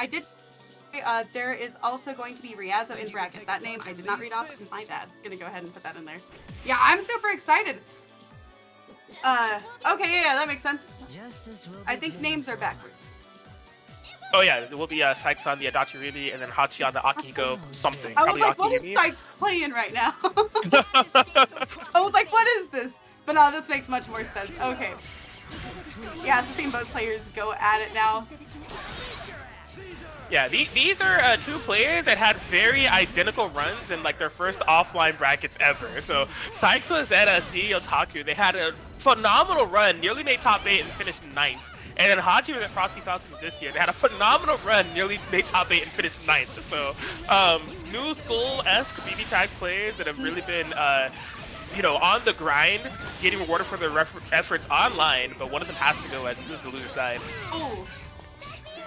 I did. There is also going to be Ryazo in bracket. That name I did not read off. It's my bad. Gonna go ahead and put that in there. Yeah, I'm super excited. Okay, yeah, that makes sense. I think names are backwards. Oh yeah, it will be Sykes on the Adachi Ruby, and then Hachi on the Akihiko something. I was like, what is Yumi. Sykes playing right now? I was like, what is this? But no, this makes much more sense. Okay. Yeah, it's the same both players go at it now. Yeah, these are two players that had very identical runs in like their first offline brackets ever. So Sykes was at CEO Taku. They had a phenomenal run, nearly made top 8 and finished 9th. And then Hachi was at Frosty Fountains this year. They had a phenomenal run, nearly made top 8 and finished 9th. So new school-esque BBTAG players that have really been you know, on the grind, getting rewarded for their efforts online, but one of them has to go as this is the loser side. Oh.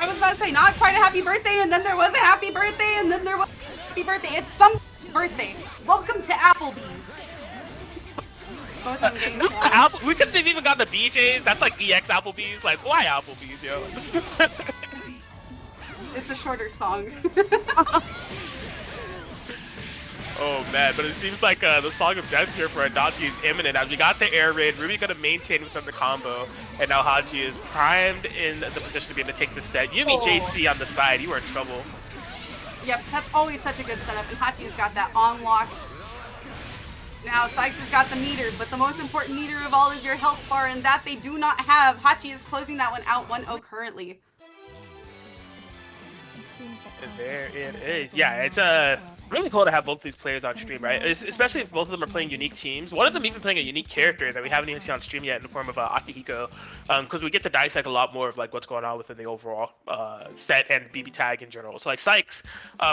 I was about to say, not quite a happy birthday, and then there was a happy birthday, and then there was a happy birthday. It's some birthday. Welcome to Applebee's. We couldn't have even gotten the BJ's. That's like EX Applebee's. Like, why Applebee's, yo? It's a shorter song. Oh man, but it seems like the song of death here for Adachi is imminent. As we got the air raid, Ruby gonna maintain within the combo, and now Hachi is primed in the position to be able to take the set. Yumi JC on the side, you are in trouble. Yep, that's always such a good setup, and Hachi's got that on lock. Now Sykes has got the meter, but the most important meter of all is your health bar, and that they do not have. Hachi is closing that one out 1-0 currently. There it is. Yeah, it's really cool to have both these players on stream, right? Especially if both of them are playing unique teams. One of them even playing a unique character that we haven't even seen on stream yet in the form of Akihiko, because we get to dissect a lot more of like what's going on within the overall set and BBTAG in general. So like Sykes,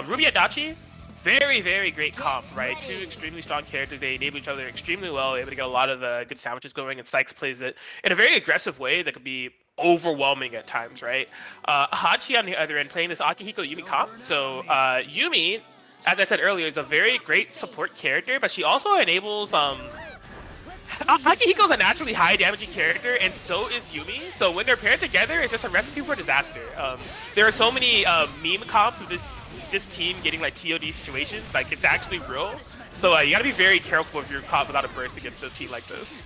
Ruby Adachi, very, very great comp, right? Two extremely strong characters. They enable each other extremely well, able to get a lot of good sandwiches going, and Sykes plays it in a very aggressive way that could be overwhelming at times, right? Hachi on the other end playing this Akihiko Yumi comp. So Yumi, as I said earlier, is a very great support character, but she also enables Akihiko's a naturally high damaging character, and so is Yumi. So when they're paired together, it's just a recipe for disaster. There are so many meme comps of this team getting like TOD situations, like it's actually real. So you gotta be very careful if you're caught without a burst against a team like this.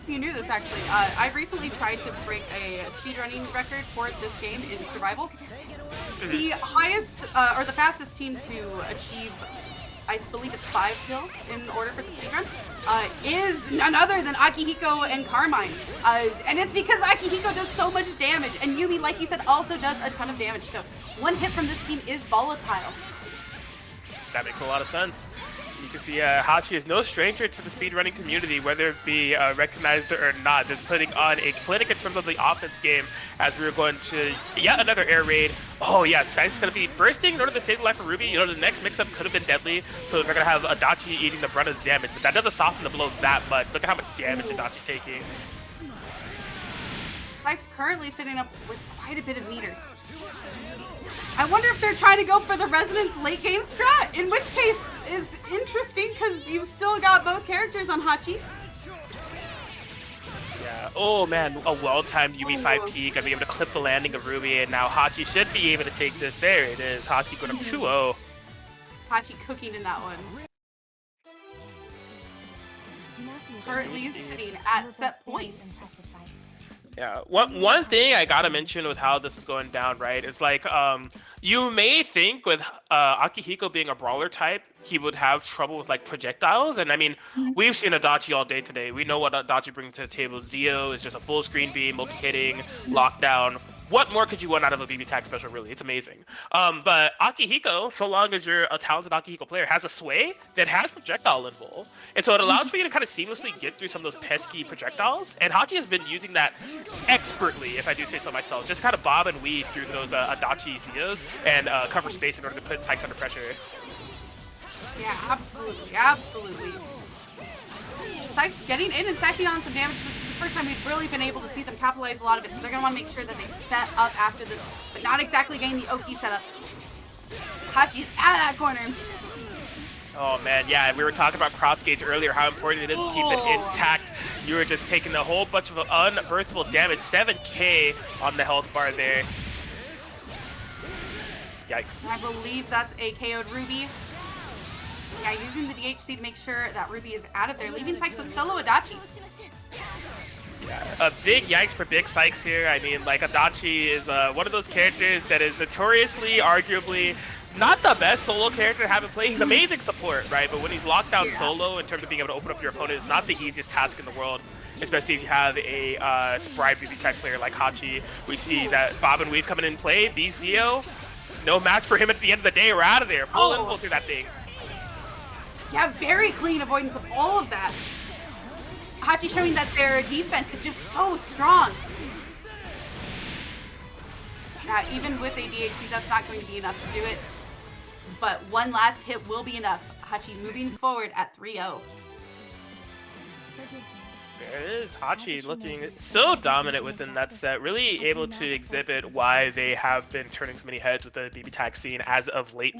You knew this actually. I recently tried to break a speedrunning record for this game in survival. The highest or the fastest team to achieve, I believe it's 5 kills in order for the speedrun, is none other than Akihiko and Carmine. And it's because Akihiko does so much damage, and Yumi, like you said, also does a ton of damage. So one hit from this team is volatile. That makes a lot of sense. You can see Hachi is no stranger to the speedrunning community, whether it be recognized or not. Just putting on a clinic in terms of the offense game as we were going to yet another air raid. Oh yeah, this guy's going to be bursting in order to save the life of Ruby. You know, the next mix-up could have been deadly, so they're going to have Adachi eating the brunt of the damage. But that doesn't soften the blows that much. Look at how much damage Adachi's taking. Sykes currently sitting up with quite a bit of meter. I wonder if they're trying to go for the Resonance late game strat, in which case is interesting because you've still got both characters on Hachi. Yeah, oh man, a well-timed Yumi 5P, gonna be able to clip the landing of Ruby, and now Hachi should be able to take this. There it is, Hachi going up 2-0. Hachi cooking in that one. Currently sitting at set point. Yeah, one thing I gotta mention with how this is going down, right, is like, you may think with Akihiko being a brawler type, he would have trouble with like projectiles, and I mean, we've seen Adachi all day today. We know what Adachi brings to the table. Zio is just a full screen beam, multi-hitting, lockdown. What more could you want out of a BBTAG special, really? It's amazing. But Akihiko, so long as you're a talented Akihiko player, has a sway that has projectile involved. And so it allows for you to kind of seamlessly get through some of those pesky projectiles. And Hachi has been using that expertly, if I do say so myself. Just kind of bob and weave through those Adachi Zios and cover space in order to put Sykes under pressure. Yeah, absolutely, absolutely. Sykes getting in and stacking on some damage. This is the first time we've really been able to see them capitalize a lot of it, so they're going to want to make sure that they set up after this, but not exactly getting the OP setup. Hachi's out of that corner. Oh man, yeah, we were talking about cross gauge earlier, how important it is to keep it intact. You were just taking a whole bunch of unburstable damage, 7k on the health bar there. Yikes. I believe that's a KO'd Ruby. Yeah, using the DHC to make sure that Ruby is out of there, leaving Sykes with solo Adachi. Yeah, a big yikes for Big Sykes here. I mean, like, Adachi is one of those characters that is notoriously, arguably, not the best solo character to have in play. He's amazing support, right? But when he's locked down solo, in terms of being able to open up your opponent, it's not the easiest task in the world, especially if you have a spry BB type player like Hachi. We see that Bob and Weave coming in play. BZO, no match for him at the end of the day. We're out of there. Full info through that thing. Yeah, very clean avoidance of all of that. Hachi showing that their defense is just so strong. Yeah, even with a DHC, that's not going to be enough to do it. But one last hit will be enough. Hachi moving forward at 3-0. There it is. Hachi looking so dominant within that set, really able to exhibit why they have been turning so many heads with the BBTAG scene as of late.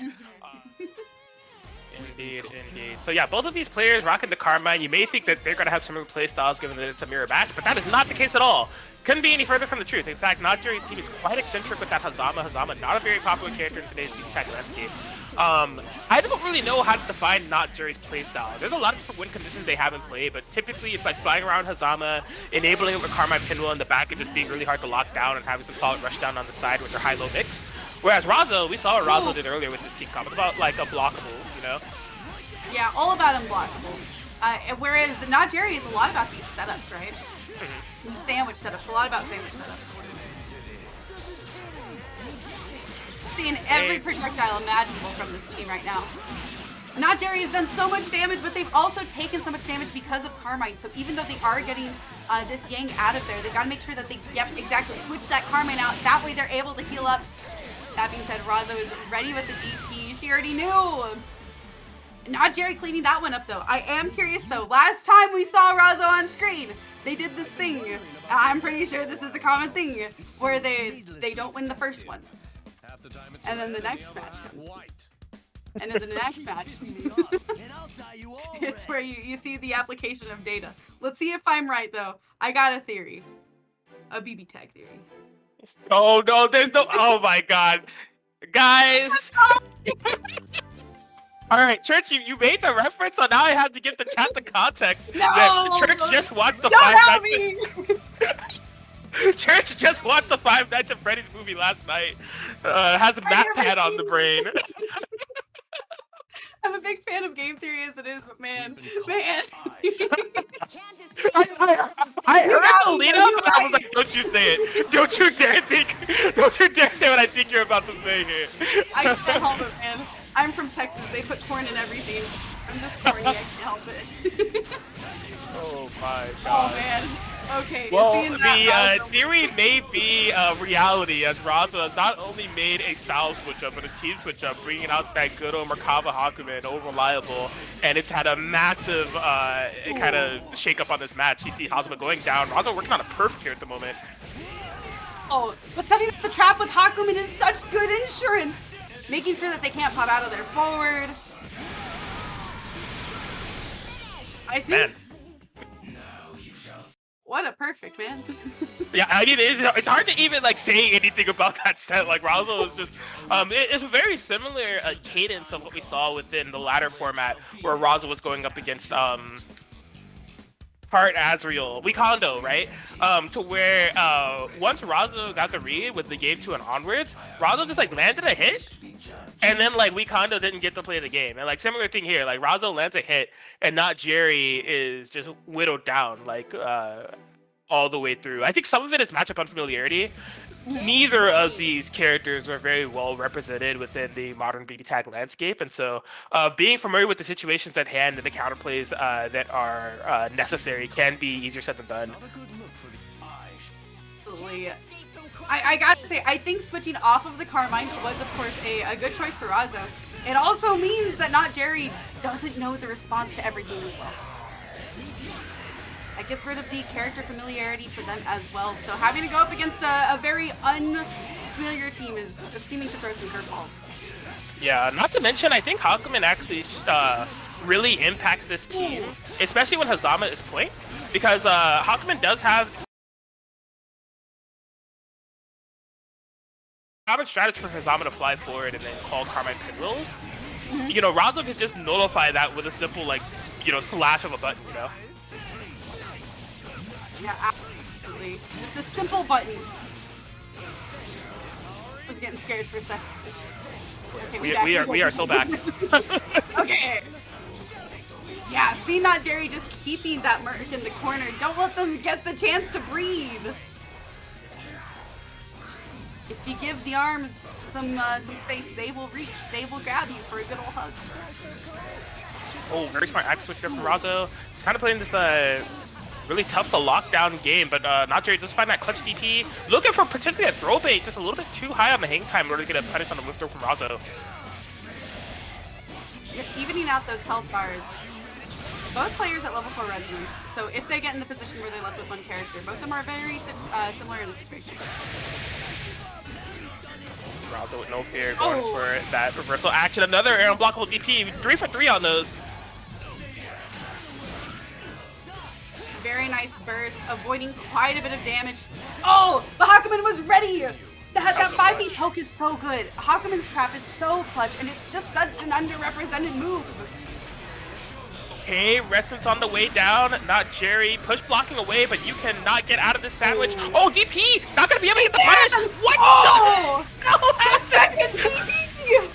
Indeed, indeed. So yeah, both of these players rocking the Carmine. You may think that they're going to have similar play styles given that it's a mirror match, but that is not the case at all. Couldn't be any further from the truth. In fact, NotJerry's team is quite eccentric with that Hazama. Hazama, not a very popular character in today's BBTAG landscape. I don't really know how to define NotJerry's playstyle. There's a lot of different win conditions they have in play, but typically it's like flying around Hazama, enabling it with Carmine Pinwheel in the back, and just being really hard to lock down and having some solid rush down on the side with their high-low mix. Whereas Razzo, we saw what Razzo did earlier with this team comp. It's about like unblockables, you know? Yeah, all about unblockables. Whereas NotJerry is a lot about these setups, right? These sandwich setups, a lot about sandwich setups. Seeing every projectile imaginable from this team right now. NotJerry has done so much damage, but they've also taken so much damage because of Carmine. So even though they are getting this Yang out of there, they've got to make sure that they, exactly, switch that Carmine out. That way they're able to heal up. That being said, Razzo is ready with the DP. She already knew. NotJerry cleaning that one up, though. I am curious, though. Last time we saw Razzo on screen, they did this thing. I'm pretty sure this is a common thing where they don't win the first one. And then the next match comes. And then the next match. It's where you see the application of data. Let's see if I'm right, though. I got a theory. A BBTAG theory. Oh, no, there's no... Oh, my God. Guys... All right, Church, you made the reference, so now I have to give the chat the context. No! Church just watched the Church just watched the Five Nights at Freddy's movie last night. Has a map pad on the brain. I'm a big fan of game theory as it is, but man. I heard the lead up and I was like, don't you say it. Don't you dare say what I think you're about to say here. I can't help it, man. I'm from Texas. They put corn in everything. I'm just corny. I can't help it. Oh my God. Oh man. Okay. Well, the theory may be reality, as Razzo has not only made a style switch up, but a team switch up, bringing out that good old Merkava Hakumen, old reliable, and it's had a massive kind of shake up on this match. You see Hazama going down. Razzo working on a perf here at the moment. Oh, but setting up the trap with Hakumen is such good insurance. Making sure that they can't pop out of their forward. I think. Man. What a perfect, man. Yeah, I mean, it's hard to even like say anything about that set. Like Razzo is just, it's a very similar cadence of what we saw within the latter format, where Razzo was going up against Part Azriel, Wikondo, right? To where once Razzo got the read with the game 2 and onwards, Razzo just like landed a hit, and then like Wikondo didn't get to play the game. And like similar thing here, like Razzo lands a hit, and NotJerry is just whittled down like all the way through. I think some of it is matchup unfamiliarity. Neither of these characters are very well represented within the modern BBTAG landscape, and so being familiar with the situations at hand and the counterplays that are necessary can be easier said than done. Absolutely. I gotta say, I think switching off of the Carmine was, of course, a good choice for Razzo. It also means that NotJerry doesn't know the response to everything as well. That gets rid of the character familiarity for them as well. So having to go up against a very unfamiliar team is seeming to throw some curveballs. Yeah, not to mention, I think Hakumen actually really impacts this team, especially when Hazama is point, because Hakumen does have common strategy for Hazama to fly forward and then call Carmine pinwheels. You know, Razzo could just nullify that with a simple, like, you know, slash of a button, you know? Yeah, absolutely. Just a simple button. I was getting scared for a second. Okay, we are so back. Okay. Yeah, see NotJerry just keeping that Merc in the corner. Don't let them get the chance to breathe. If you give the arms some space, they will reach. They will grab you for a good old hug. Oh, very smart axe switch there from Razzo. He's kind of playing this really tough to lockdown game, but NotJerry does find that clutch DP. Looking for potentially a throw bait, just a little bit too high on the hang time in order to get a punish on the whiff throw from Razzo. You're evening out those health bars. Both players at level 4 resonance, so if they get in the position where they're left with one character, both of them are very similar in the situation. Razzo with no fear going for that reversal action. Another air unblockable DP. 3 for 3 on those. Very nice burst, avoiding quite a bit of damage. Oh, the Hakumen was ready! That 5-beat hook is so good. Hakumen's trap is so clutch, and it's just such an underrepresented move. Okay, Resonance on the way down. NotJerry push blocking away, but you cannot get out of this sandwich. Oh, DP! Not gonna be able to get the punish! What the? No, second DP!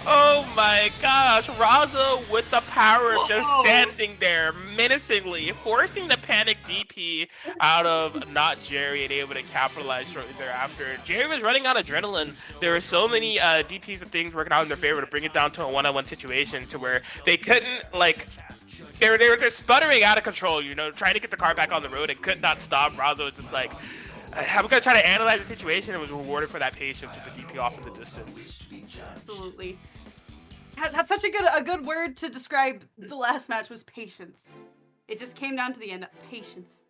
Oh my gosh, Razzo with the power of just standing there menacingly, forcing the panic DP out of NotJerry and able to capitalize shortly thereafter. Jerry was running on adrenaline. There were so many DPs and things working out in their favor to bring it down to a one-on-one situation to where they couldn't, like, they were sputtering out of control, you know, trying to get the car back on the road and could not stop. Razzo was just like, I'm gonna try to analyze the situation and was rewarded for that patience with the DP off in the distance. Absolutely. That's such a good word to describe the last match was patience. It just came down to the end. Patience.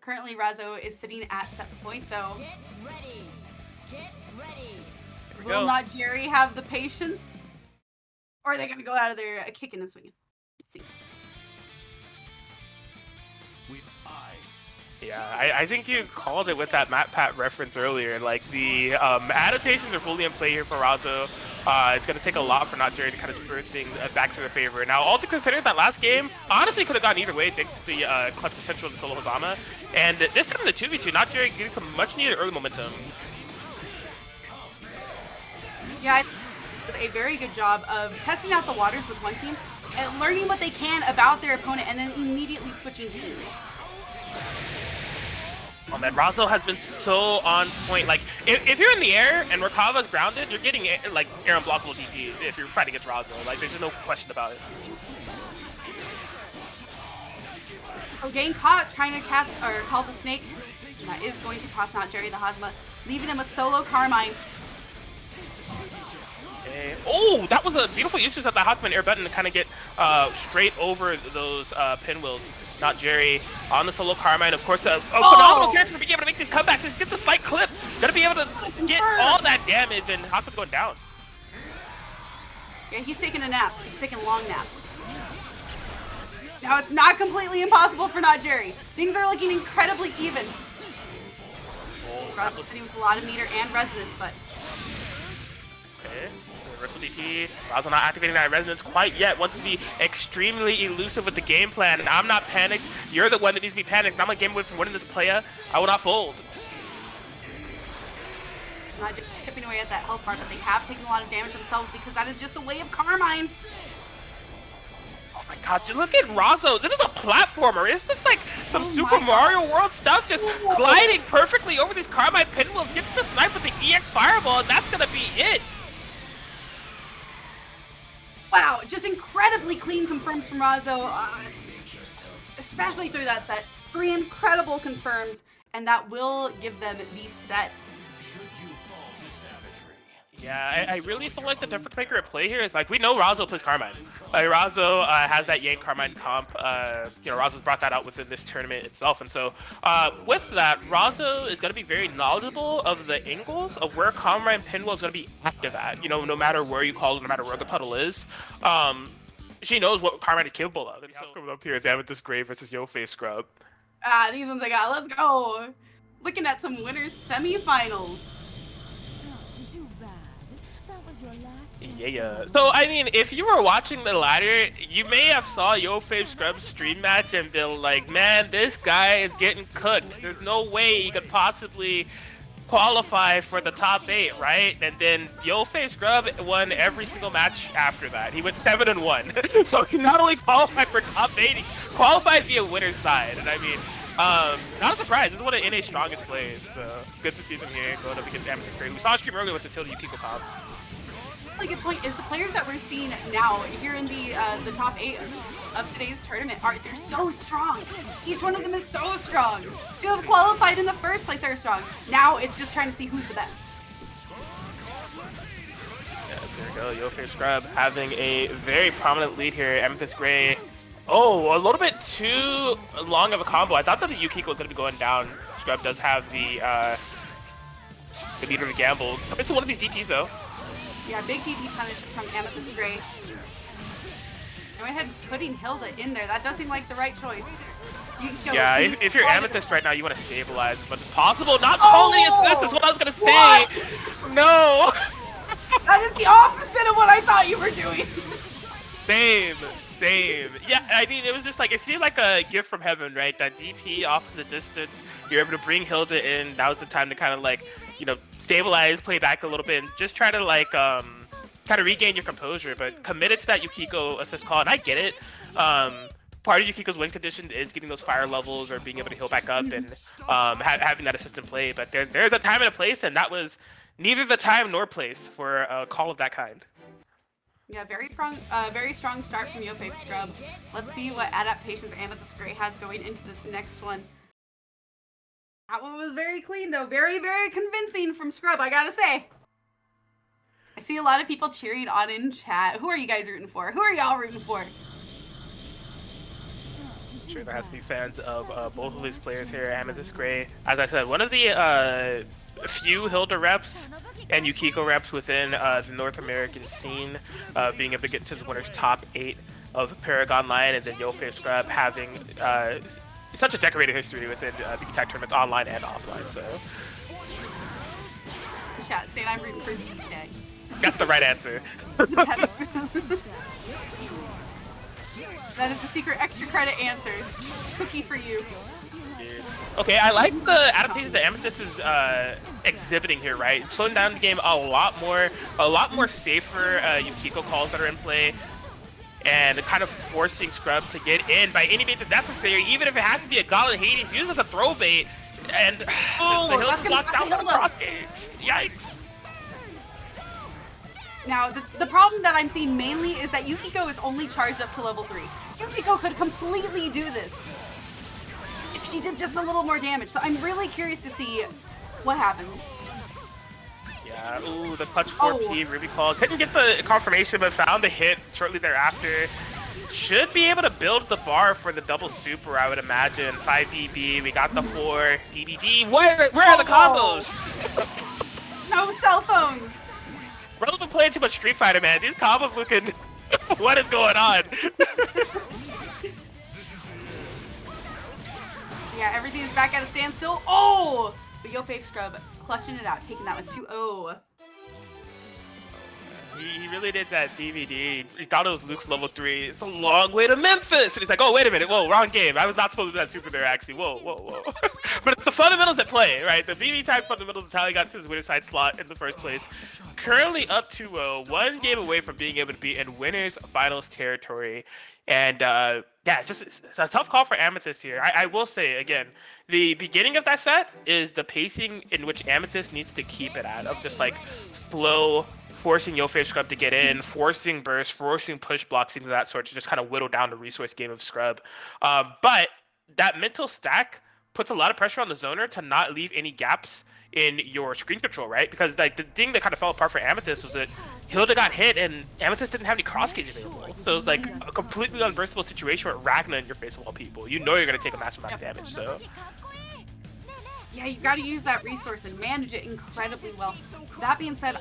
Currently, Razzo is sitting at set point, though. Get ready. Get ready. Will NotJerry have the patience? Or are they gonna go out of there kicking and swinging? Let's see. Yeah, I think you called it with that MatPat reference earlier. Like, the adaptations are fully in play here for Razzo. It's going to take a lot for NotJerry to kind of spur things back to their favor. Now, all to consider, that last game honestly could have gone either way thanks to the clutch potential of the solo Hazama. And this time in the 2v2, NotJerry getting some much-needed early momentum. Yeah, I think it was a very good job of testing out the waters with one team and learning what they can about their opponent and then immediately switching teams. Oh man, Razzo has been so on point. Like, if you're in the air and Merkava's grounded, you're getting like air unblockable DP if you're fighting against Razzo. Like, there's no question about it. Oh, getting caught trying to cast or call the snake. That is going to cost NotJerry the Hazama, leaving them with solo Carmine. Okay. Oh, that was a beautiful usage of the Hakumen air button to kind of get straight over those pinwheels. NotJerry on the solo Carmine, of course, a phenomenal character to be able to make these comebacks. Just get the slight clip, gonna be able to get all that damage, and Hakumen's going down. Yeah, he's taking a nap. He's taking a long nap. Now it's not completely impossible for NotJerry. Things are looking incredibly even. Razzo's sitting with a lot of meter and resonance, but okay. Reversal DP. Razzo not activating that resonance quite yet. Wants to be extremely elusive with the game plan. And I'm not panicked. You're the one that needs to be panicked. I'm a game away from winning this player. I will not fold. Not just chipping away at that health bar, but they have taken a lot of damage themselves because that is just the way of Carmine. Oh my god, look at Razzo. This is a platformer. It's just like some Super Mario World stuff, just gliding perfectly over these Carmine pinwheels. Gets the snipe with the EX Fireball, and that's gonna be it. Wow, just incredibly clean confirms from Razzo, especially through that set. 3 incredible confirms, and that will give them the set. Yeah, I really feel like the difference maker at play here is, like, we know Razzo plays Carmine. Like, Razzo has that Yang Carmine comp. You know, Razzo's brought that out within this tournament itself. And so, with that, Razzo is going to be very knowledgeable of the angles of where Carmine Pinwheel is going to be active at. You know, no matter where you call it, no matter where the puddle is. She knows what Carmine is capable of. And so, coming up here is AmethystGray versus YoFavScrub. These ones I got. Let's go. Looking at some winners semifinals. Too bad. That was your last chance. Yeah. So I mean, if you were watching the ladder, you may have saw YoFavScrub's stream match and been like, man, this guy is getting cooked. There's no way he could possibly qualify for the top 8, right? And then YoFavScrub won every single match after that. He went 7-1. So he not only qualified for top 8, he qualified via winner's side. And I mean, not a surprise. This is one of NA's strongest plays. So good to see them here going up against AmethystGray. We saw Stream earlier with this Hilda Yukiko comp. Really good point is the players that we're seeing now here in the top 8 of today's tournament they're so strong. Each one of them is so strong. To have qualified in the first place, they're strong. Now it's just trying to see who's the best. Yes, there we go. YoFavScrub having a very prominent lead here. AmethystGray. Oh, a little bit too long of a combo. I thought that the Yukiko was going to be going down. Scrub does have the leader to gamble. It's one of these DPs though. Yeah, big DP punish from AmethystGray. I went ahead and putting Hilda in there. That does seem like the right choice. Yeah, if you're Amethyst right now, you want to stabilize as much as possible. Not calling assist is what I was going to say. What? No. That is the opposite of what I thought you were doing. Same. Yeah, I mean, it was just like, it seemed like a gift from heaven, right? That DP off in the distance, you're able to bring Hilda in. Now is the time to kind of like, you know, stabilize, play back a little bit, and just try to like, kind of regain your composure. But committed to that Yukiko assist call, and I get it. Part of Yukiko's win condition is getting those fire levels or being able to heal back up and having that assist in play. But there's a time and a place, and that was neither the time nor place for a call of that kind. Yeah, very strong start from YoFavScrub. Let's see what adaptations AmethystGray has going into this next one. That one was very clean though, very convincing from Scrub, I gotta say. I see a lot of people cheering on in chat. Who are you guys rooting for? Who are y'all rooting for? I'm sure there has to be fans of both of these players here. AmethystGray, as I said, one of the few Hilda reps and Yukiko reps within the North American scene, being able to get to the winner's top 8 of ParagOnline, and then YoFavScrub having such a decorated history within BBTAG tournaments online and offline. So, chat saying I'm rooting for BBTAG. That's the right answer. That is the secret extra credit answer. Cookie for you. Okay, I like the adaptations that Amethyst is exhibiting here, right? Slowing down the game a lot more safer Yukiko calls that are in play, and kind of forcing Scrub to get in by any means necessary, even if it has to be a Gauntlet Hades used as a throw bait, and the Hilda's blocked out with a cross gauge. Yikes. Now, the problem that I'm seeing mainly is that Yukiko is only charged up to level 3. Yukiko could completely do this if she did just a little more damage, so I'm really curious to see what happens. Yeah, ooh, the clutch 4P Ruby call. Couldn't get the confirmation, but found the hit shortly thereafter. Should be able to build the bar for the double super, I would imagine. 5 DB, we got the 4 DBD. Where are the combos? No cell phones. Bro's been playing too much Street Fighter, man. These combos looking... What is going on? Yeah, everything is back at a standstill. Oh! But YoFavScrub clutching it out, taking that one 2-0. He really did that DVD. He thought it was Luke's level 3. It's a long way to Memphis! And he's like, oh, wait a minute. Whoa, wrong game. I was not supposed to do that super there, actually. Whoa. But it's the fundamentals at play, right? The BBTAG fundamentals is how he got to his winner side slot in the first place. Currently up 2-0, one game away from being able to be in winners finals territory. And yeah, it's a tough call for Amethyst here. I will say, again, the beginning of that set is the pacing in which Amethyst needs to keep it at, of just like flow, forcing YoFavScrub to get in, forcing burst, forcing push blocks, things of that sort, to just kind of whittle down the resource game of Scrub. But that mental stack puts a lot of pressure on the zoner to not leave any gaps in your screen control, right? Because like the thing that kind of fell apart for Amethyst was that Hilda got hit and Amethyst didn't have any cross gauge available. So it was like a completely unburstable situation with Ragna in your face of all people. You know you're going to take a massive amount of damage, so... Yeah, you got to use that resource and manage it incredibly well. That being said,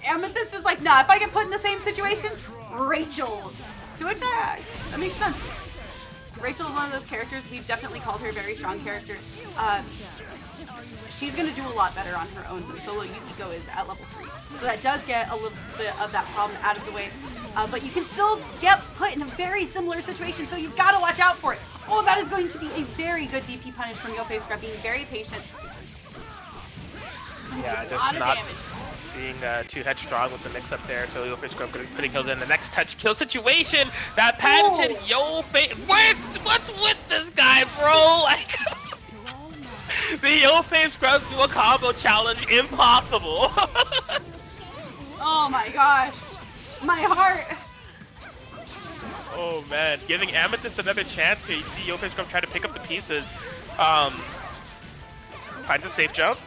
Amethyst is like, nah, if I get put in the same situation, Rachel. To which, that makes sense. Rachel is one of those characters, we've definitely called her a very strong character. She's going to do a lot better on her own than solo Yukiko is at level 3. So that does get a little bit of that problem out of the way. But you can still get put in a very similar situation, so you've got to watch out for it. Oh, that is going to be a very good DP punish from YoFavScrub, being very patient. Yeah, just not being too headstrong with the mix-up there, so YoFavScrub putting Hilda in the next touch kill situation. That patented what's with this guy, bro? Like, the YoFavScrub dual combo challenge, impossible. Oh my gosh. My heart. Oh man, giving Amethyst another chance here. You see YoFavScrub try to pick up the pieces. Finds a safe jump.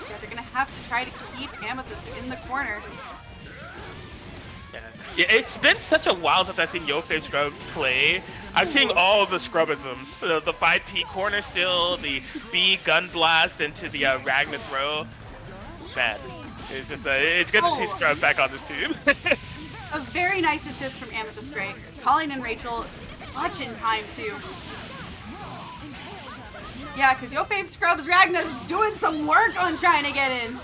Yeah, they're gonna have to try to keep Amethyst in the corner. Yeah, it's been such a while since I've seen YoFavScrub play. I'm seeing all of the scrubisms. The 5P corner still, the B gun blast into the Ragna throw. Man, it's just it's good to see Scrub back on this team. A very nice assist from AmethystGray. Calling in Rachel, much in time too. Yeah, because YoFavScrub's Ragna's doing some work on trying to get in.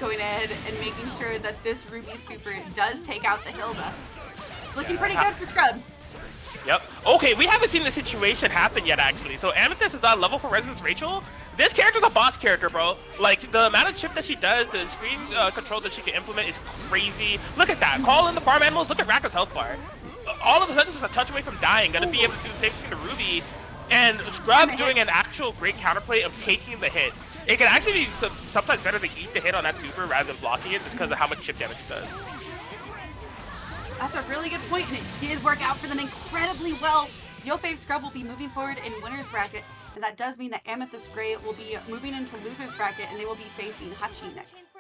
Going ahead and making sure that this Ruby Super does take out the Hilda. It's looking pretty good for Scrub. Yep. Okay, we haven't seen the situation happen yet, actually. So Amethyst is on level for Resonance Rachel. This character's a boss character, bro. Like, the amount of chip that she does, the screen control that she can implement is crazy. Look at that. Call in the farm animals. Look at Ragna's health bar. All of a sudden, just a touch away from dying. Gonna be able to do the same thing to Ruby. And Scrub doing an actual great counterplay of taking the hit. It can actually be sometimes better to eat the hit on that super rather than blocking it just because of how much chip damage it does. That's a really good point, and it did work out for them incredibly well. YoFavScrub will be moving forward in winner's bracket, and that does mean that AmethystGray will be moving into loser's bracket, and they will be facing Hachi next.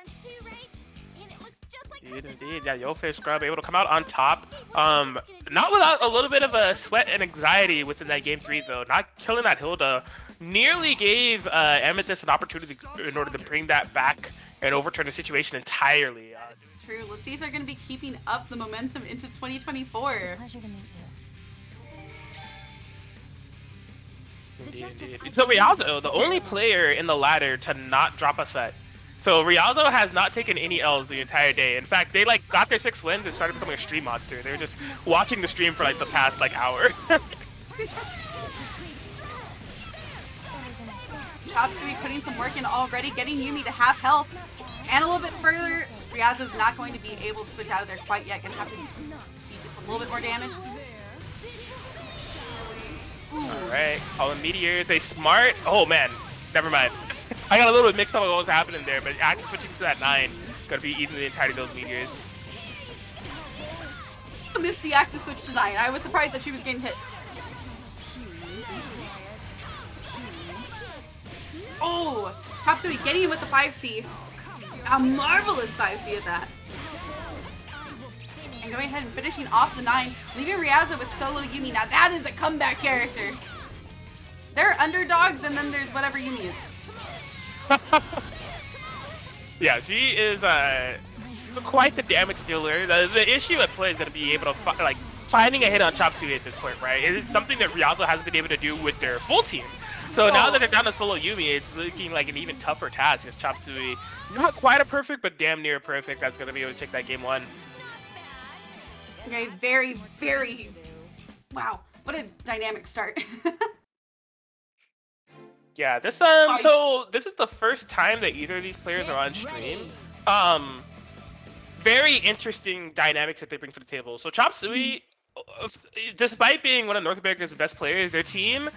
Indeed, yeah, YoFavScrub able to come out on top. Not without a little bit of a sweat and anxiety within that game 3, though. Not killing that Hilda nearly gave Amethyst an opportunity in order to bring that back and overturn the situation entirely. True. Let's see if they're going to be keeping up the momentum into 2024. It's a pleasure to meet you. Indeed. So Ryazo, the only player in the ladder to not drop a set. So Ryazo has not taken any L's the entire day. In fact, they like got their 6 wins and started becoming a stream monster. They were just watching the stream for like the past like hour. Chopsuey putting some work in already, getting Yumi to half health. And a little bit further, Ryazo's not going to be able to switch out of there quite yet. Gonna have to see just a little bit more damage. Alright, calling meteors, a smart. Oh man, never mind. I got a little bit mixed up with what was happening there, but active switching to that 9, gonna be eating the entirety of those meteors. I missed the active switch to 9. I was surprised that she was getting hit. Oh, Chopsuey getting in with the 5C. A marvelous 5C at that. And going ahead and finishing off the 9, leaving Ryazo with solo Yumi. Now that is a comeback character. There are underdogs, and then there's whatever Yumi is. Yeah, she is quite the damage dealer. The issue at play is going to be able to finding a hit on Chopsuey at this point, right? It is something that Ryazo hasn't been able to do with their full team. So now that they're down to solo Yumi, it's looking like an even tougher task against Chopsuey. Not quite a perfect, but damn near perfect. That's going to be able to take that game 1. Okay, very, very... Wow, what a dynamic start. Yeah, this so this is the first time that either of these players are on stream. Very interesting dynamics that they bring to the table. So Chopsuey, despite being one of North America's best players, their team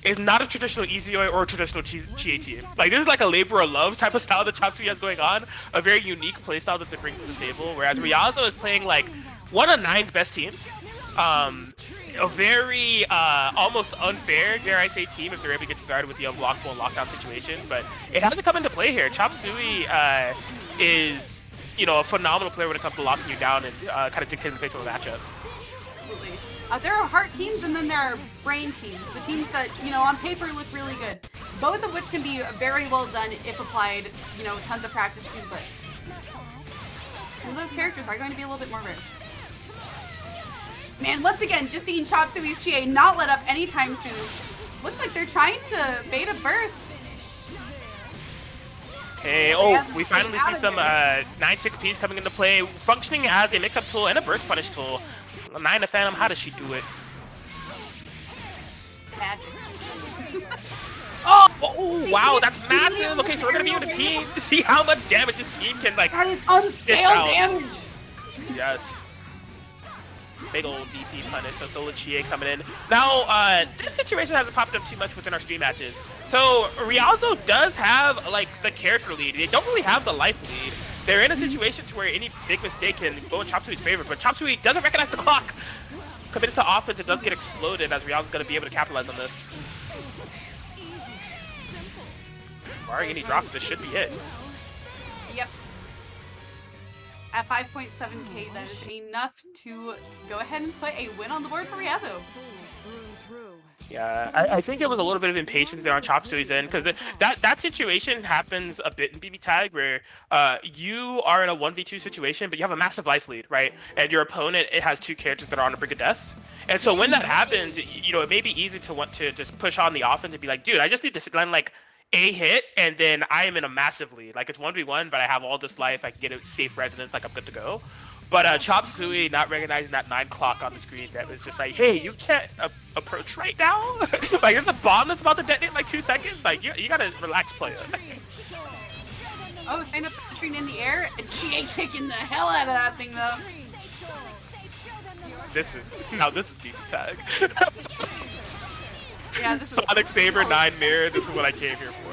is not a traditional Izayoi or a traditional Chie team. Like, this is like a labor of love type of style that Chopsuey has going on. A very unique playstyle that they bring to the table, whereas Ryazo is playing like one of 9's best teams. A very almost unfair, dare I say, team if they're able to get started with the unblockable and lockdown situations, but it hasn't come into play here. Chopsuey is, you know, a phenomenal player when it comes to locking you down and kind of dictating the pace of the matchup. Absolutely. There are heart teams and then there are brain teams. The teams that, you know, on paper look really good. Both of which can be very well done if applied, you know, tons of practice too, but some of those characters are going to be a little bit more rare. Man, once again, just seeing Chopsuey's Chie not let up anytime soon. Looks like they're trying to bait a burst. Hey, oh, we finally see some 9-6Ps coming into play, functioning as a mix-up tool and a burst punish tool. 9 to Phantom, how does she do it? Magic. Oh, wow, that's massive. Okay, so we're gonna be with a team to see how much damage this team can like. That is unscaled damage. Yes. Big old DP punish. So Solo Chie coming in. Now, this situation hasn't popped up too much within our stream matches. So Ryazo does have like the character lead. They don't really have the life lead. They're in a situation to where any big mistake can go in Chopsuey's favor, but Chopsuey doesn't recognize the clock. Committed to offense, it does get exploded as Ryazo's going to be able to capitalize on this. Barring any drops, this should be it. Yep. At 5.7k, that is enough to go ahead and put a win on the board for Ryazo. Yeah, I think it was a little bit of impatience there on Chopsuey's end, because that situation happens a bit in BBTAG where you are in a 1v2 situation, but you have a massive life lead, right? And your opponent, it has 2 characters that are on the brink of death. And so when that happens, you know, it may be easy to want to just push on the offense and be like, dude, I just need to land like a hit, and then I am in a massive lead. Like, it's 1v1, but I have all this life, I can get a safe residence, like I'm good to go. But Chopsuey not recognizing that 9 clock on the screen, that was just like, hey, you can't approach right now. Like, there's a bomb that's about to detonate in like 2 seconds. Like, you gotta relax, player. Oh, stand up train in the air, and she ain't kicking the hell out of that thing though. This is BBTAG. Yeah, this is Sonic Saber 9 mirror. This is what I came here for.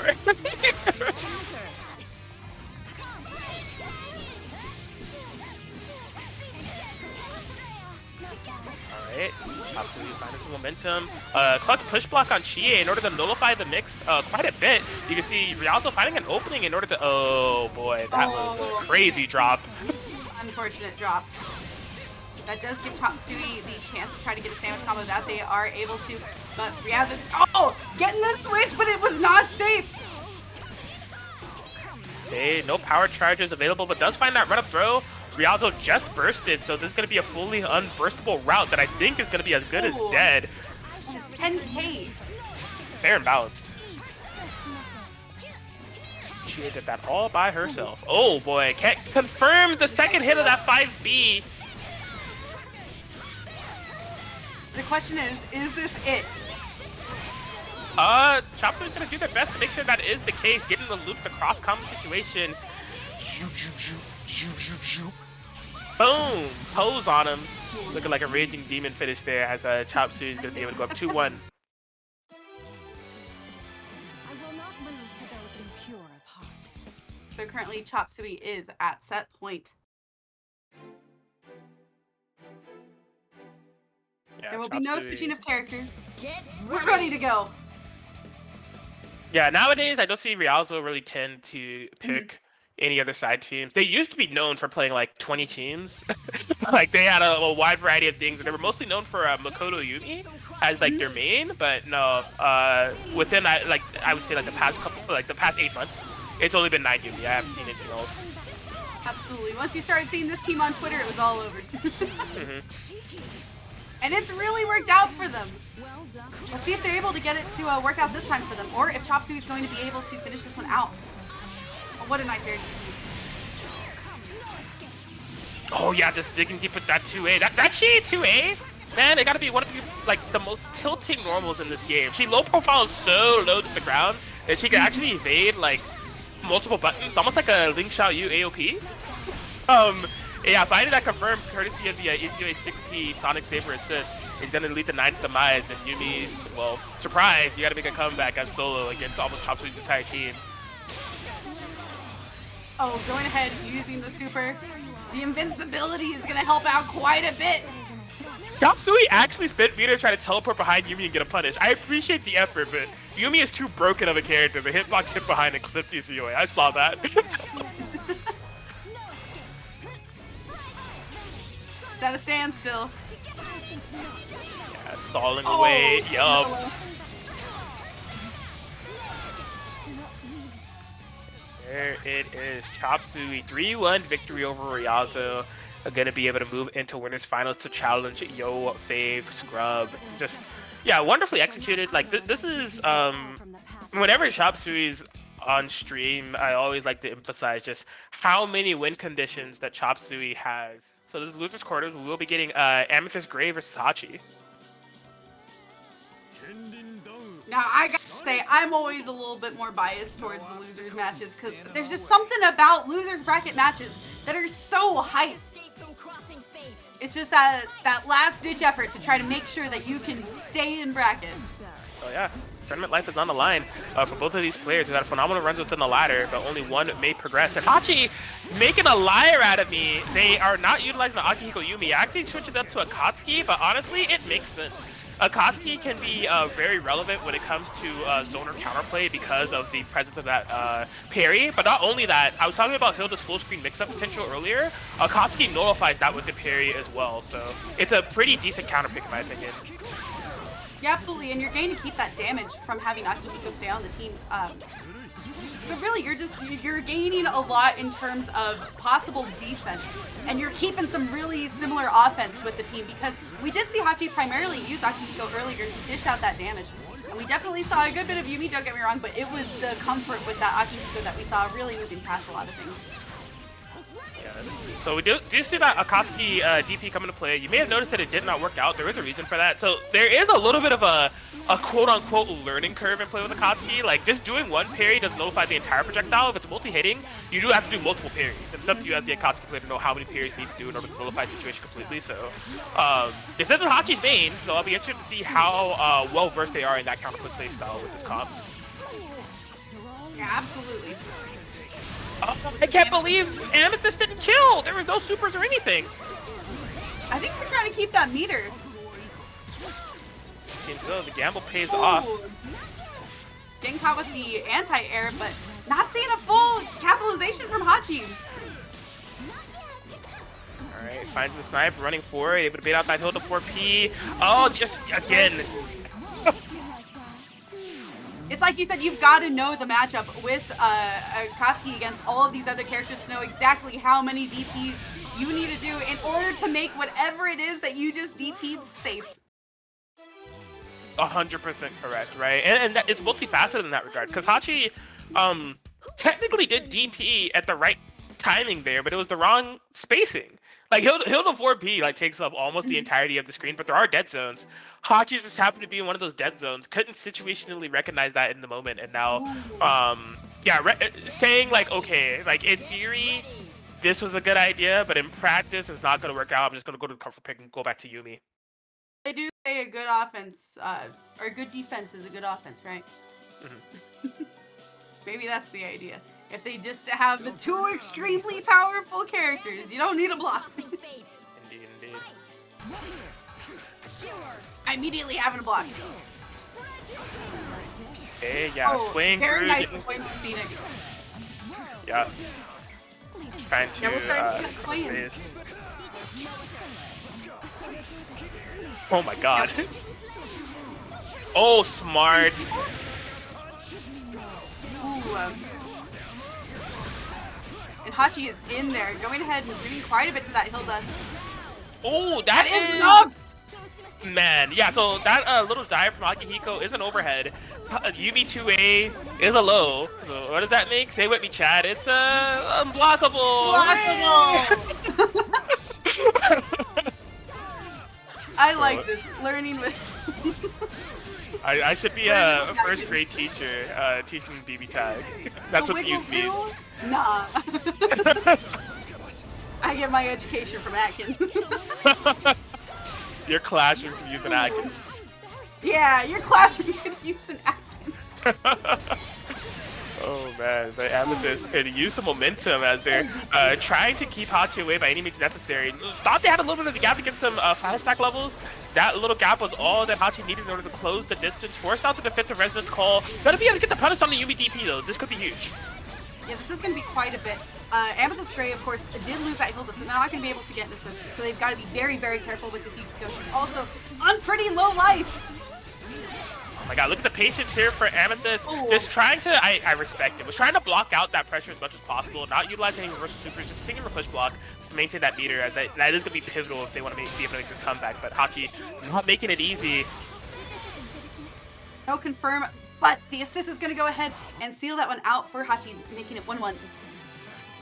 Alright, absolutely finding some momentum. Clutch push block on Chie in order to nullify the mix quite a bit. You can see Ryazo finding an opening in order to. Oh boy, that was a crazy drop. Unfortunate drop. That does give Chopsuey the chance to try to get a sandwich combo that they are able to. But Ryazo, getting the switch, but it was not safe. Okay, no power charges available, but does find that run-up throw. Ryazo just bursted, so this is going to be a fully unburstable route that I think is going to be as good as dead. Just 10k. Fair and balanced. She did that all by herself. Oh boy, can't confirm the second hit of that 5B. The question is this it? Chopsuey's gonna do their best to make sure that is the case, getting the loop, the cross combo situation. Boom! Pose on him. Looking like a raging demon finish there as Chopsuey's gonna be able to go up 2-1. I will not lose to those impure of heart. So currently Chopsuey is at set point. Yeah, there will be no Chopsuey. switching of characters. We're ready to go. Yeah, nowadays I don't see Ryazo really tend to pick any other side teams. They used to be known for playing like 20 teams. Like they had a wide variety of things, and they were mostly known for Makoto Yumi as like their main. But no, within I would say like the past 8 months, it's only been 9 Yumi. I haven't seen anything else. Absolutely. Once you started seeing this team on Twitter, it was all over. And it's really worked out for them. Let's see if they're able to get it to work out this time for them, or if Chopsuey is going to be able to finish this one out. Oh, what a NotJerry. Oh yeah, just digging deep with that 2A. That Chie 2A, man, it gotta be one of the most tilting normals in this game. She low profile so low to the ground that she can actually evade like multiple buttons, almost like a Link Xiao Yu AOP. Yeah, finding that confirmed courtesy of the Izayoi 6P Sonic Saber assist is going to lead to 9's demise, and Yumi's, well, surprise, you got to make a comeback as solo against almost Chopsuey's entire team. Oh, going ahead, using the super. The invincibility is going to help out quite a bit. Chopsuey actually spent meter trying to teleport behind Yumi and get a punish. I appreciate the effort, but Yumi is too broken of a character. The hitbox hit behind and clipped Izayoi. I saw that. It's at a standstill. Yeah, stalling away. Yup. There it is. Chopsuey 3-1 victory over Ryazo. are going to be able to move into winners finals to challenge YoFavScrub. Just, yeah, wonderfully executed. Like, this is, whenever Chopsuey's on stream, I always like to emphasize just how many win conditions that Chopsuey has. So this is losers quarters. We will be getting AmethystGray versus Hachi. Now, I gotta say, I'm always a little bit more biased towards the losers matches because there's just something about losers bracket matches that are so hyped. It's just that last-ditch effort to try to make sure that you can stay in bracket. Oh yeah, tournament life is on the line for both of these players. We got phenomenal runs within the ladder, but only one may progress. And Hachi making a liar out of me. They are not utilizing the Akihiko Yumi. I actually switched it up to Akatsuki, but honestly, it makes sense. Akatsuki can be very relevant when it comes to zoner counterplay because of the presence of that parry. But not only that, I was talking about Hilda's full screen mix-up potential earlier. Akatsuki nullifies that with the parry as well. So it's a pretty decent counterpick in my opinion. Yeah, absolutely, and you're going to keep that damage from having Akihiko stay on the team. So really, you're gaining a lot in terms of possible defense, and you're keeping some really similar offense with the team because we did see Hachi primarily use Akihiko earlier to dish out that damage. And we definitely saw a good bit of Yumi, don't get me wrong, but it was the comfort with that Akihiko that we saw really moving past a lot of things. So we do see that Akatsuki DP come into play. You may have noticed that it did not work out. There is a reason for that. So there is a little bit of a quote-unquote learning curve in play with Akatsuki. Like, just doing one parry doesn't nullify the entire projectile. If it's multi-hitting, you do have to do multiple parries. And it's up to you as the Akatsuki player to know how many parries you need to do in order to nullify the situation completely. So this isn't Hachi's main, so I'll be interested to see how well-versed they are in that counterplay play style with this comp. Yeah, absolutely. I can't believe Amethyst didn't kill! There were no supers or anything! I think we're trying to keep that meter. Seems so. The gamble pays off. Getting caught with the anti-air, but not seeing a full capitalization from Hachi. Alright, finds the snipe, running forward, able to bait out that Hilda 4P. Oh, just again! It's like you said, you've got to know the matchup with Akatsuki against all of these other characters to know exactly how many DPs you need to do in order to make whatever it is that you just DP'd safe. 100% correct, right? And it's multifaceted in that regard, because Hachi technically did DP at the right timing there, but it was the wrong spacing. Like, Hilda 4P like takes up almost the entirety of the screen, but there are dead zones. Hachi just happened to be in one of those dead zones. Couldn't situationally recognize that in the moment, and now, saying like, okay, like in theory, this was a good idea, but in practice, it's not going to work out. I'm just going to go to the comfort pick and go back to Yumi. They do say a good offense, or a good defense is a good offense, right? Mm-hmm. Maybe that's the idea. If they just have the two extremely powerful characters, you don't need a block. Indeed. I immediately have a block. Okay, yeah, swing very through. Nice points to Phoenix. Yeah. Trying to, we'll start to get playing. Oh my god. Yeah. Oh, smart. Ooh, and Hachi is in there, going ahead and doing quite a bit to that Hilda. Oh, that is enough! Man, yeah, so that little dive from Akihiko is an overhead. Yumi 2A is a low. So what does that make? Say with me, Chad. It's unblockable. I like this. Learning with... I should be a first grade teacher teaching BBTAG. That's what youth means. Nah. I get my education from Atkins. Your classroom can use an Atkins. Yeah, your classroom can use an Atkins. Oh man, the Amethyst could use some momentum as they're trying to keep Hachi away by any means necessary. Thought they had a little bit of a gap to get some 5-stack levels. That little gap was all that Hachi needed in order to close the distance, force out the defensive resonance call. Gotta be able to get the punish on the Yumi DP though. This could be huge. Yeah, this is going to be quite a bit. AmethystGray, of course, did lose that Hilda, so they're not going to be able to get this. So they've got to be very, very careful with this Yukiko. She's also on pretty low life. my god, look at the patience here for Amethyst. Oh. Just trying to, I respect it, was trying to block out that pressure as much as possible, not utilizing any reversal supers, just singing the push block to maintain that meter, as that is going to be pivotal if they want to be able to make this comeback. But Hachi not making it easy. No confirm, but the assist is going to go ahead and seal that one out for Hachi, making it 1-1.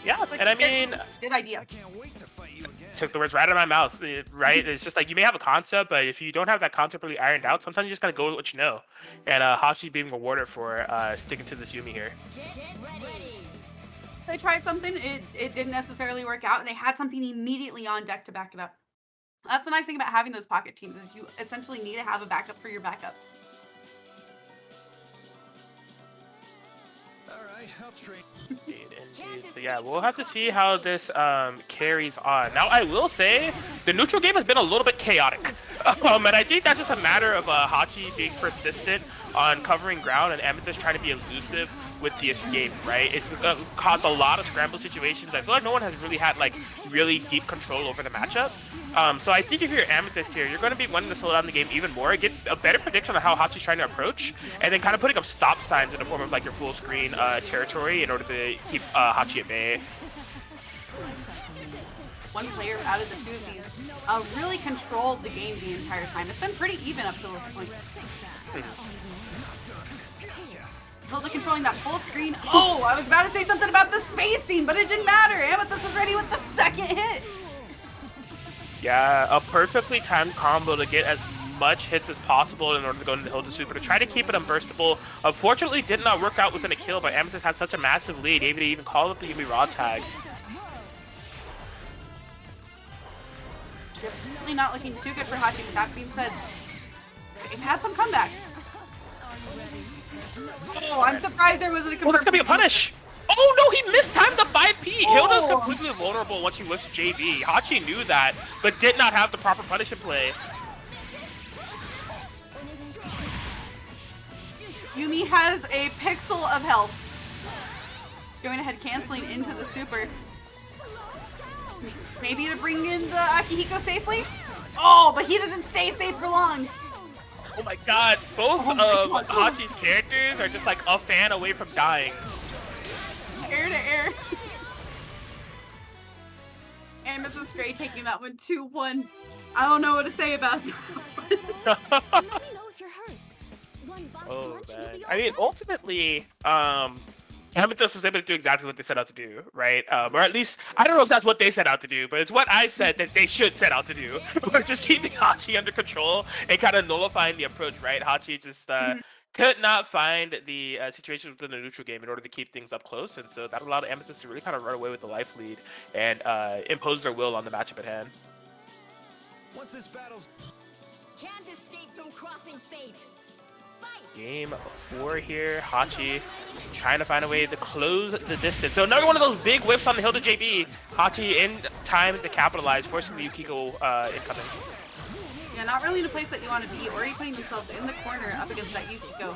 Yeah, Like, and I mean, good idea. Took the words right out of my mouth, right? It's just like, you may have a concept, but if you don't have that concept really ironed out, sometimes you just gotta go with what you know. And Hachi being rewarded for sticking to this Yumi here. They tried something, it didn't necessarily work out, and they had something immediately on deck to back it up. That's the nice thing about having those pocket teams, is you essentially need to have a backup for your backup. Alright, I'll train. So yeah, we'll have to see how this carries on. Now, I will say, the neutral game has been a little bit chaotic. And I think that's just a matter of Hachi being persistent on covering ground and Amethyst trying to be elusive with the escape, right? It's caused a lot of scramble situations. I feel like no one has really had like really deep control over the matchup. So I think if you're Amethyst here, you're going to be wanting to slow down the game even more, get a better prediction on how Hachi's trying to approach, and then kind of putting up stop signs in the form of like your full screen territory in order to keep Hachi at bay. One player out of the two of these really controlled the game the entire time. It's been pretty even up to this point. Hilda controlling that full screen. Oh, I was about to say something about the spacing, but it didn't matter. Amethyst was ready with the second hit. Yeah, a perfectly timed combo to get as much hits as possible in order to go into the Hilda super to try to keep it unburstable. Unfortunately, did not work out within a kill, but Amethyst had such a massive lead, able to even call up the Yumi raw tag. Definitely not looking too good for Hachi. With that being said, they've had some comebacks. Oh, I'm surprised there wasn't a confirmed. Oh, that's gonna be a punish! Oh no, he mistimed the 5P! Oh. Hilda's completely vulnerable once she lifts JB. Hachi knew that, but did not have the proper punish in play. Yumi has a pixel of health. Going ahead, canceling into the super. Maybe to bring in the Akihiko safely? Oh, but he doesn't stay safe for long. Oh my god, both of Hachi's characters are just like a fan away from dying. Air to air. AmethystGray taking that one 2-1. I don't know what to say about that one. Oh man. I mean, ultimately, Amethyst was able to do exactly what they set out to do, right? Or at least, I don't know if that's what they set out to do, but it's what I said that they should set out to do. We're just keeping Hachi under control and kind of nullifying the approach, right? Hachi just could not find the situation within the neutral game in order to keep things up close, and so that allowed Amethyst to really kind of run away with the life lead and impose their will on the matchup at hand. Once this battle's Can't escape from crossing fate. Game 4 here, Hachi trying to find a way to close the distance. So another one of those big whips on the Hilda JB. Hachi in time to capitalize, forcing the Yukiko incoming. Yeah, not really in a place that you want to be. Already putting themselves in the corner up against that Yukiko.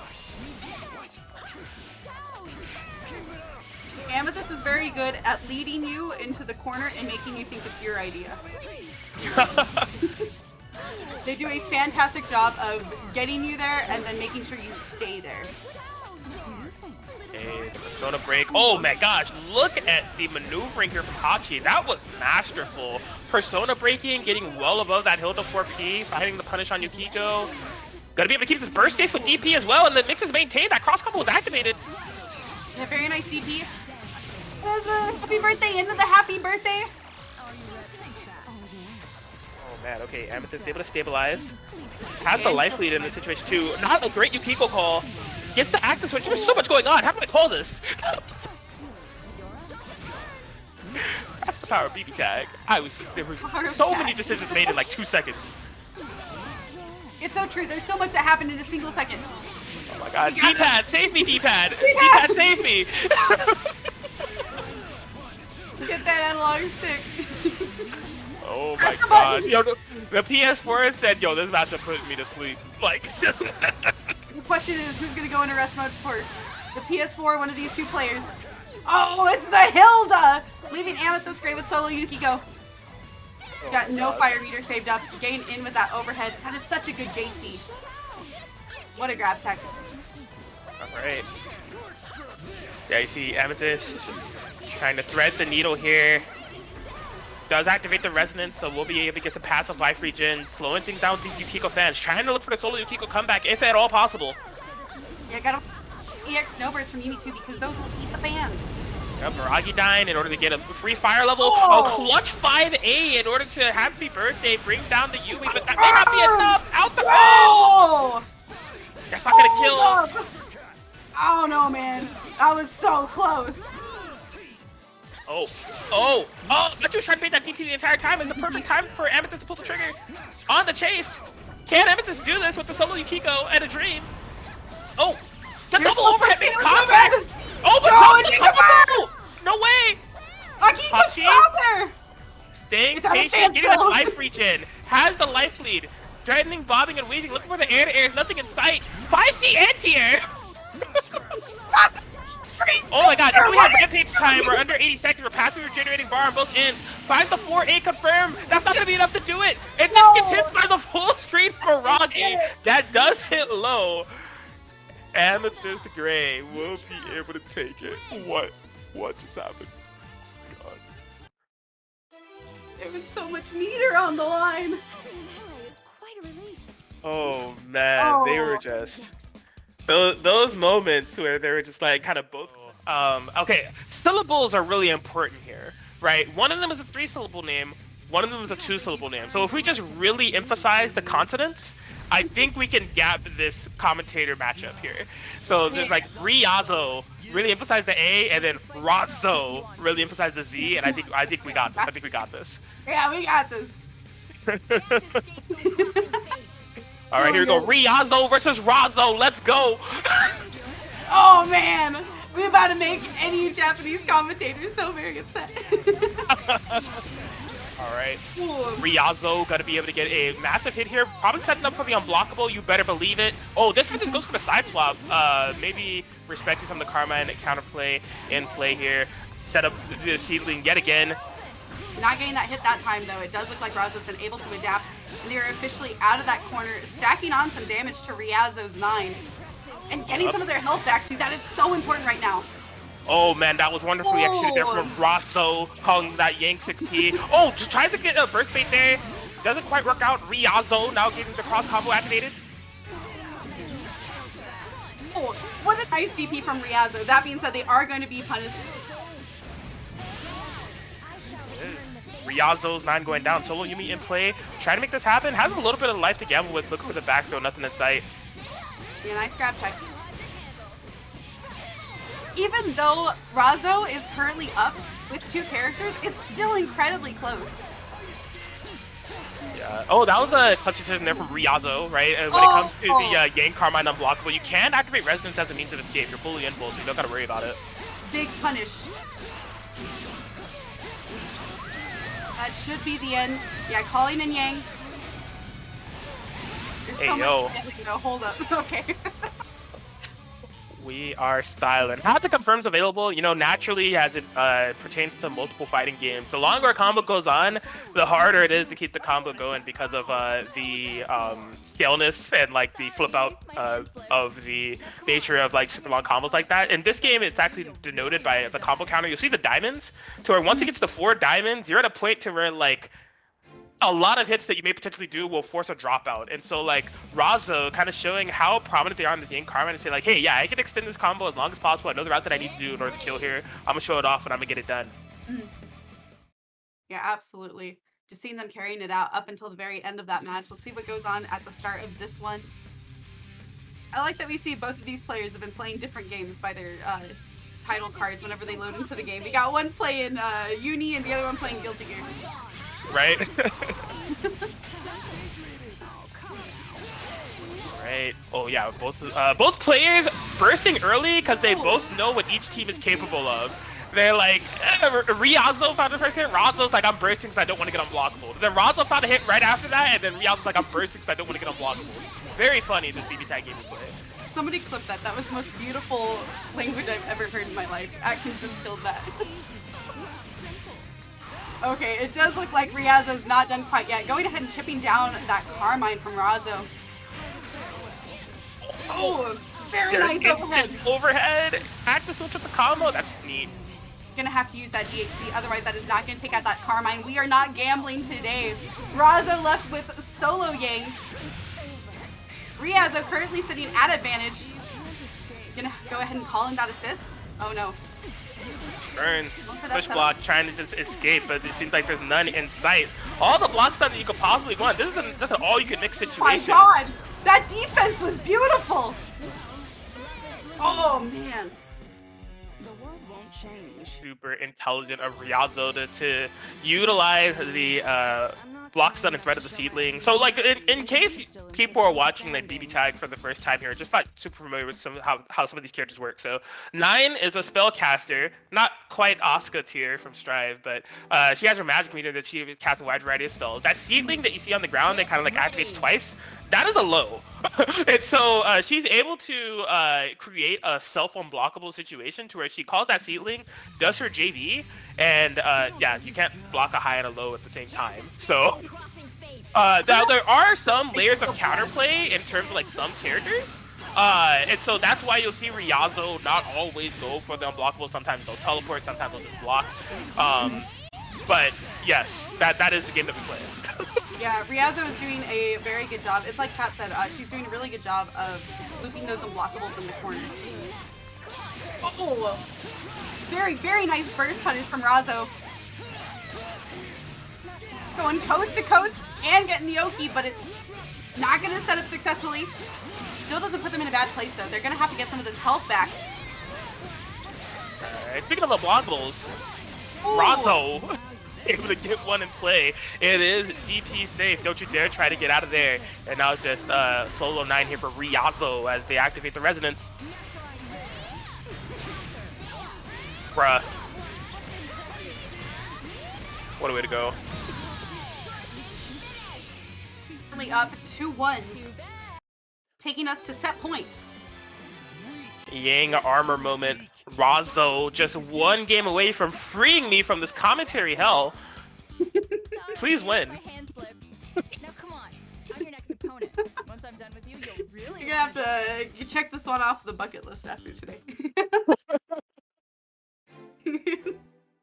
Amethyst is very good at leading you into the corner and making you think it's your idea. They do a fantastic job of getting you there and then making sure you stay there. Okay, the Persona break. Oh my gosh, look at the maneuvering here from Hachi. That was masterful. Persona breaking, getting well above that Hilda 4P, finding the punish on Yukiko. Gotta be able to keep this burst safe with DP as well, and the mix is maintained. That cross combo was activated. Yeah, very nice DP. Happy birthday into the happy birthday. Oh man, okay, Amethyst able to stabilize. Has the life lead in this situation too. Not a great Yukiko call. Gets the active switch. There's so much going on. How can I call this? That's the power of BBTAG. There were so many decisions made in like 2 seconds. It's so true. There's so much that happened in a single second. Oh my god. D-pad, save me, D-pad. D-pad, save me. Get that analog stick. Oh my god. Yo, the PS4 said, yo, this matchup put me to sleep. Like. The question is, who's going to go into rest mode first? The PS4, one of these two players. Oh, it's the Hilda! Leaving AmethystGray with solo Yukiko. Got no fire meter saved up. Getting in with that overhead. That is such a good JC. What a grab tech. Alright. Yeah, you see Amethyst trying to thread the needle here. Does activate the resonance, so we'll be able to get some passive life regen, slowing things down with these Yukiko fans. Trying to look for the solo Yukiko comeback, if at all possible. Yeah, gotta EX snowbirds from Yumi too, because those will eat the fans. Yep, Miragi dying in order to get a free fire level. Oh. A clutch 5A in order to happy birthday bring down the Yumi, but that may not be enough. Out the Oh! That's not gonna kill. I don't know, man. That was so close. Oh, I thought you was trying to bait that DP the entire time. It's the perfect time for Amethyst to pull the trigger. On the chase. Can Amethyst do this with the solo Yukiko and a dream? Oh, the double overhead makes contact. Oh, but no way. Akihiko's Hachi out there. staying It's at a patient, getting the standstill. life regen. Has the life lead. Threatening, bobbing, and weaving. Looking for the air-to-air. Nothing in sight. 5C anti-air. Oh my god, we have rampage time. We're under 80 seconds. We're passively regenerating bar on both ends. 5 to 4A confirmed. That's not going to be enough to do it. And this gets hit by the full screen Miragi. That does hit low. AmethystGray will be able to take it. What just happened? God. There was so much meter on the line. Oh man, they were just those moments where they were just like kind of both. Okay, syllables are really important here, right? One of them is a 3-syllable name, one of them is a 2-syllable name. So if we just really emphasize the consonants, I think we can gap this commentator matchup here. So there's like Ryazo, really emphasize the A, and then Razzo, really emphasize the Z, and I think we got this. I think we got this. Yeah, we got this. All right, here we go. Ryazo versus Razzo. Let's go. Oh man, we're about to make any Japanese commentator so very upset. All right, Ryazo gonna be able to get a massive hit here. Probably setting up for the unblockable. You better believe it. Oh, this one just goes for the side swap. Maybe respecting some of the Carmine counterplay in play here. Set up the seedling yet again. Not getting that hit that time though. It does look like Razzo's been able to adapt. And they're officially out of that corner, stacking on some damage to Ryazo's 9. And getting some of their health back too. That is so important right now. Oh man, that was wonderfully executed there from Razzo, calling that Yank 6P. Oh, just tries to get a burst bait there. Doesn't quite work out. Ryazo now getting the cross combo activated. Oh, what a nice DP from Ryazo. That means that they are going to be punished. Ryazo's 9 going down. Solo Yumi in play. Trying to make this happen. Has a little bit of life to gamble with. Looks for the back throw. Nothing in sight. Yeah, nice grab tech. Even though Razzo is currently up with 2 characters, it's still incredibly close. Yeah. Oh, that was a clutch decision there from Ryazo, right? And when it comes to the Yang Carmine unblockable, you can activate Resonance as a means of escape. You're fully in both, so you don't gotta worry about it. Big punish. That should be the end. Yeah, calling in Yang. There's so much damage though. Hold up. Okay. We are styling. How the confirms available, you know, naturally as it pertains to multiple fighting games. The longer a combo goes on, the harder it is to keep the combo going because of the scaleness and like the flip out of the nature of like super long combos like that. In this game, it's actually denoted by the combo counter. You'll see the diamonds to where once it gets to 4 diamonds, you're at a point to where like a lot of hits that you may potentially do will force a dropout. And so like Razzo kind of showing how prominent they are in this game, Carmine, and say like, hey, yeah, I can extend this combo as long as possible. I know the route that I need to do in order to kill here. I'm gonna show it off and I'm gonna get it done. Yeah, absolutely. Just seeing them carrying it out up until the very end of that match. Let's see what goes on at the start of this one. I like that we see both of these players have been playing different games by their title cards whenever they load into the game. We got one playing Uni and the other one playing Guilty Gear. Right? Right. Oh yeah, both players bursting early because they both know what each team is capable of. They're like, Ryazo found the first hit, Razzo's like, I'm bursting because I don't want to get unblockable. Then Razzo found a hit right after that, and then Ryazo's like, I'm bursting because I don't want to get unblockable. Very funny, this BBTAG game we play. Somebody clipped that. That was the most beautiful language I've ever heard in my life. Atkins just killed that. Okay, it does look like Ryazo's not done quite yet. Going ahead and chipping down that Carmine from Razzo. Oh, very There's nice overhead. instant overhead. Active switch with the combo. That's neat. Gonna have to use that DHC, otherwise that is not gonna take out that Carmine. We are not gambling today. Razzo left with solo Yang. Ryazo currently sitting at advantage. Gonna go ahead and call in that assist. Oh no. Burns, push block, trying to just escape, but it seems like there's none in sight. All the block stuff that you could possibly want. This is just an all-you-can-mix situation. My God, that defense was beautiful. Oh man. The world won't change. Super intelligent of Ryazo to utilize the block stun and threat of the seedling. So like in case people are watching like BBTAG for the first time here, just not super familiar with how some of these characters work. So 9 is a spellcaster, not quite Asuka tier from Strive, but she has her magic meter that she casts a wide variety of spells. That seedling that you see on the ground that kind of like activates twice, that is a low. And so she's able to create a self-unblockable situation to where she calls that seedling, does her JV, and yeah, you can't block a high and a low at the same time. So now there are some layers of counterplay in terms of like some characters. And so that's why you'll see Ryazo not always go for the unblockable. Sometimes they'll teleport, sometimes they'll just block. But yes, that is the game that we play. Yeah, Ryazo is doing a very good job. It's like Kat said, she's doing a really good job of looping those unblockables in the corner. Oh, very, very nice burst punish from Razzo. Going coast to coast and getting the Oki, but it's not going to set up successfully. Still doesn't put them in a bad place, though. They're going to have to get some of this health back. Alright, speaking of unblockables, Razzo able to get one in play. It is DP safe. Don't you dare try to get out of there. And now it's just solo 9 here for Ryazo as they activate the resonance. Bruh. What a way to go. Currently up 2-1. Taking us to set point. Yang armor moment. Razzo just one game away from freeing me from this commentary hell. Please win. Now come on, I'm your next opponent. Once I'm done with you, you'll really. You're gonna have to check this one off the bucket list after today.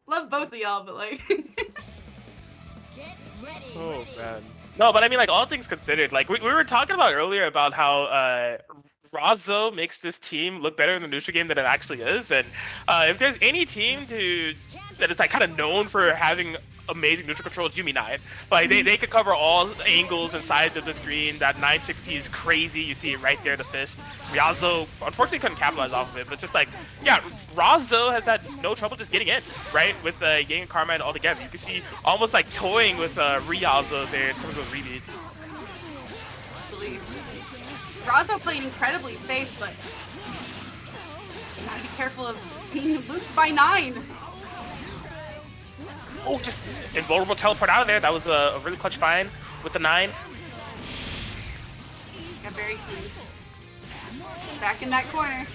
Love both of y'all, but like. Get ready. Oh man. No, but I mean, like, all things considered, like we were talking about earlier about how Razzo makes this team look better in the neutral game than it actually is, and if there's any team that is like kind of known for having amazing neutral controls, Yumi 9. Like they could cover all angles and sides of the screen. That 9-6P is crazy. You see it right there, the fist. Ryazo unfortunately couldn't capitalize off of it, but it's just like, yeah, Razzo has had no trouble just getting in, right? With Yang and Carmine all together. You can see almost like toying with Ryazo there in terms of rebeats. Razzo playing incredibly safe, but you gotta be careful of being looped by 9. Oh, just invulnerable teleport out of there. That was a really clutch find with the 9. Got very clean. Back in that corner.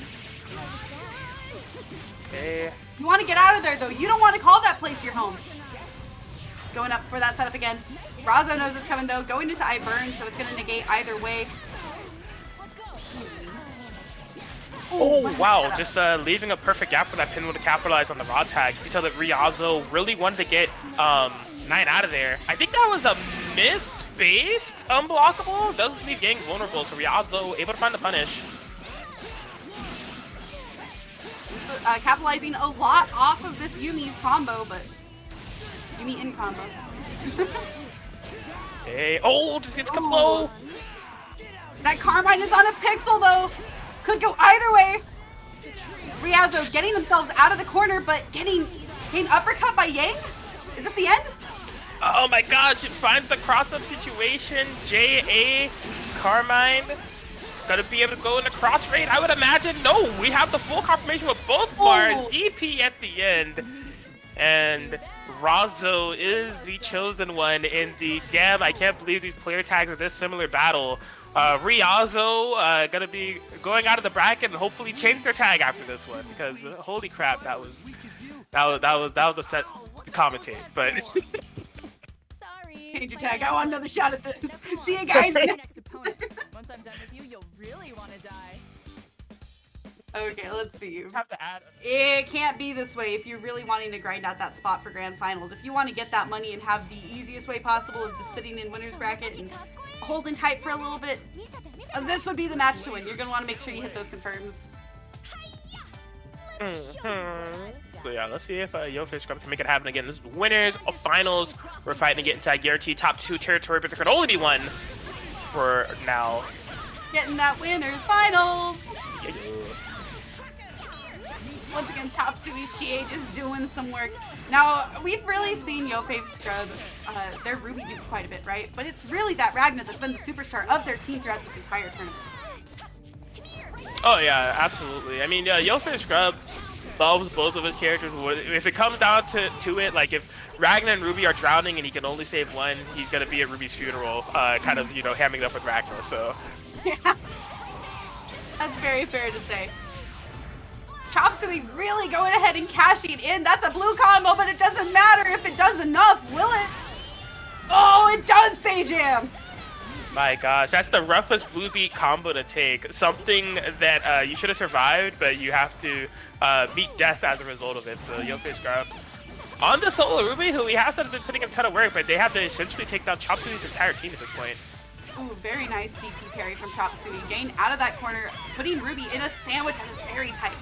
Okay. You want to get out of there, though. You don't want to call that place your home. Going up for that setup again. Razzo knows it's coming, though. Going into I burn, so it's going to negate either way. Oh, wow. Just leaving a perfect gap for that pinwheel to capitalize on the raw tag. You can tell that Ryazo really wanted to get 9 out of there. I think that was a miss-based unblockable. Doesn't leave Yang vulnerable, so Ryazo able to find the punish. Capitalizing a lot off of this Yumi's combo, but Yumi in combo. Hey, oh, just gets low. That Carmine is on a pixel, though. Could go either way. Ryazo getting themselves out of the corner, but getting uppercut by Yang? Is this the end? Oh my gosh, it finds the cross-up situation. JA, Carmine, gonna be able to go into cross raid, I would imagine. No, we have the full confirmation with both bars. DP at the end. And Razzo is the chosen one in the damn, I can't believe these player tags are this similar battle. Ryazo gonna be going out of the bracket and hopefully change their tag after this one, because holy crap, that was a set to commentate. But change your tag. I want another shot at this. See you guys. Next opponent. Once I'm done with you, you'll really want to die. Okay, let's see. Just have to add. It can't be this way if you're really wanting to grind out that spot for grand finals. If you want to get that money and have the easiest way possible of just sitting in winner's bracket and holding tight for a little bit, this would be the match to win. You're going to want to make sure you hit those confirms. So yeah, let's see if YoFavScrub can make it happen again. This is winners of finals. We're fighting to get inside guaranteed top 2 territory, but there could only be one for now. Getting that winners finals. Yeah. Once again, Chopsuey's Chie just doing some work. Now, we've really seen YoFavScrub, their Ruby do quite a bit, right? But it's really that Ragna that's been the superstar of their team throughout this entire tournament. Oh yeah, absolutely. I mean, YoFavScrub loves both of his characters. If it comes down to it, like if Ragna and Ruby are drowning and he can only save one, he's gonna be at Ruby's funeral, kind of, you know, hamming up with Ragna. So yeah, that's very fair to say. Chopsuey really going ahead and cashing in. That's a blue combo, but it doesn't matter if it does enough, will it? Oh, it does, Say Jam. my gosh, that's the roughest blue beat combo to take. Something that you should have survived, but you have to meet death as a result of it. So YoFavScrub on the solo Ruby, who we have been putting in a ton of work, but they have to essentially take down Chopsuey's entire team at this point. Ooh, very nice DP carry from Chopsuey. Jane out of that corner, putting Ruby in a sandwich and is very tight.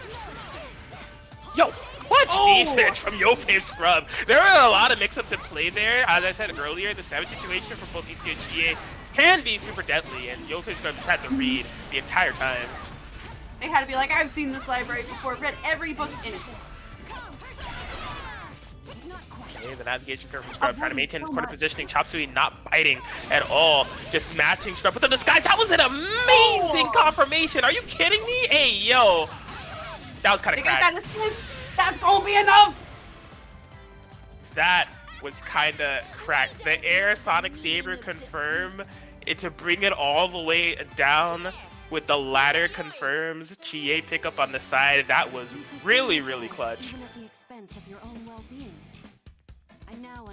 Yo, what defense from YoFavScrub? There are a lot of mix-ups in play there. As I said earlier, the sandwich situation for both EC and Chie can be super deadly, and YoFavScrub just had to read the entire time. They had to be like, I've seen this library before, read every book in it. Okay, the navigation curve from Scrub trying to maintain his corner positioning. Chopsuey not biting at all, just matching Scrub with the disguise. That was an amazing confirmation. Are you kidding me? Hey, yo. That was kind of cracked. That assist. That's gonna be enough. That was kind of cracked. The air Sonic Saber confirm it to bring it all the way down with the ladder confirms. Chie pick up on the side. That was really, really clutch.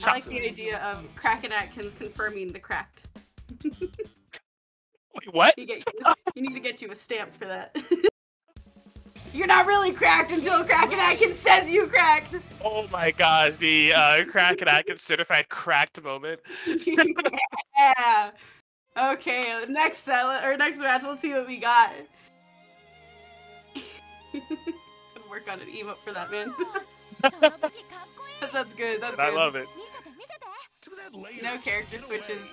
I like the idea of Kraken Atkins confirming the cracked. Wait, what? You need to get you a stamp for that. You're not really cracked until Kraken Atkins says you cracked. Oh my gosh, the Kraken Atkins certified cracked moment. Yeah. Okay, next match. Let's see what we got. Gonna work on an emote for that, man. That's good. That's good. I love it. No character switches.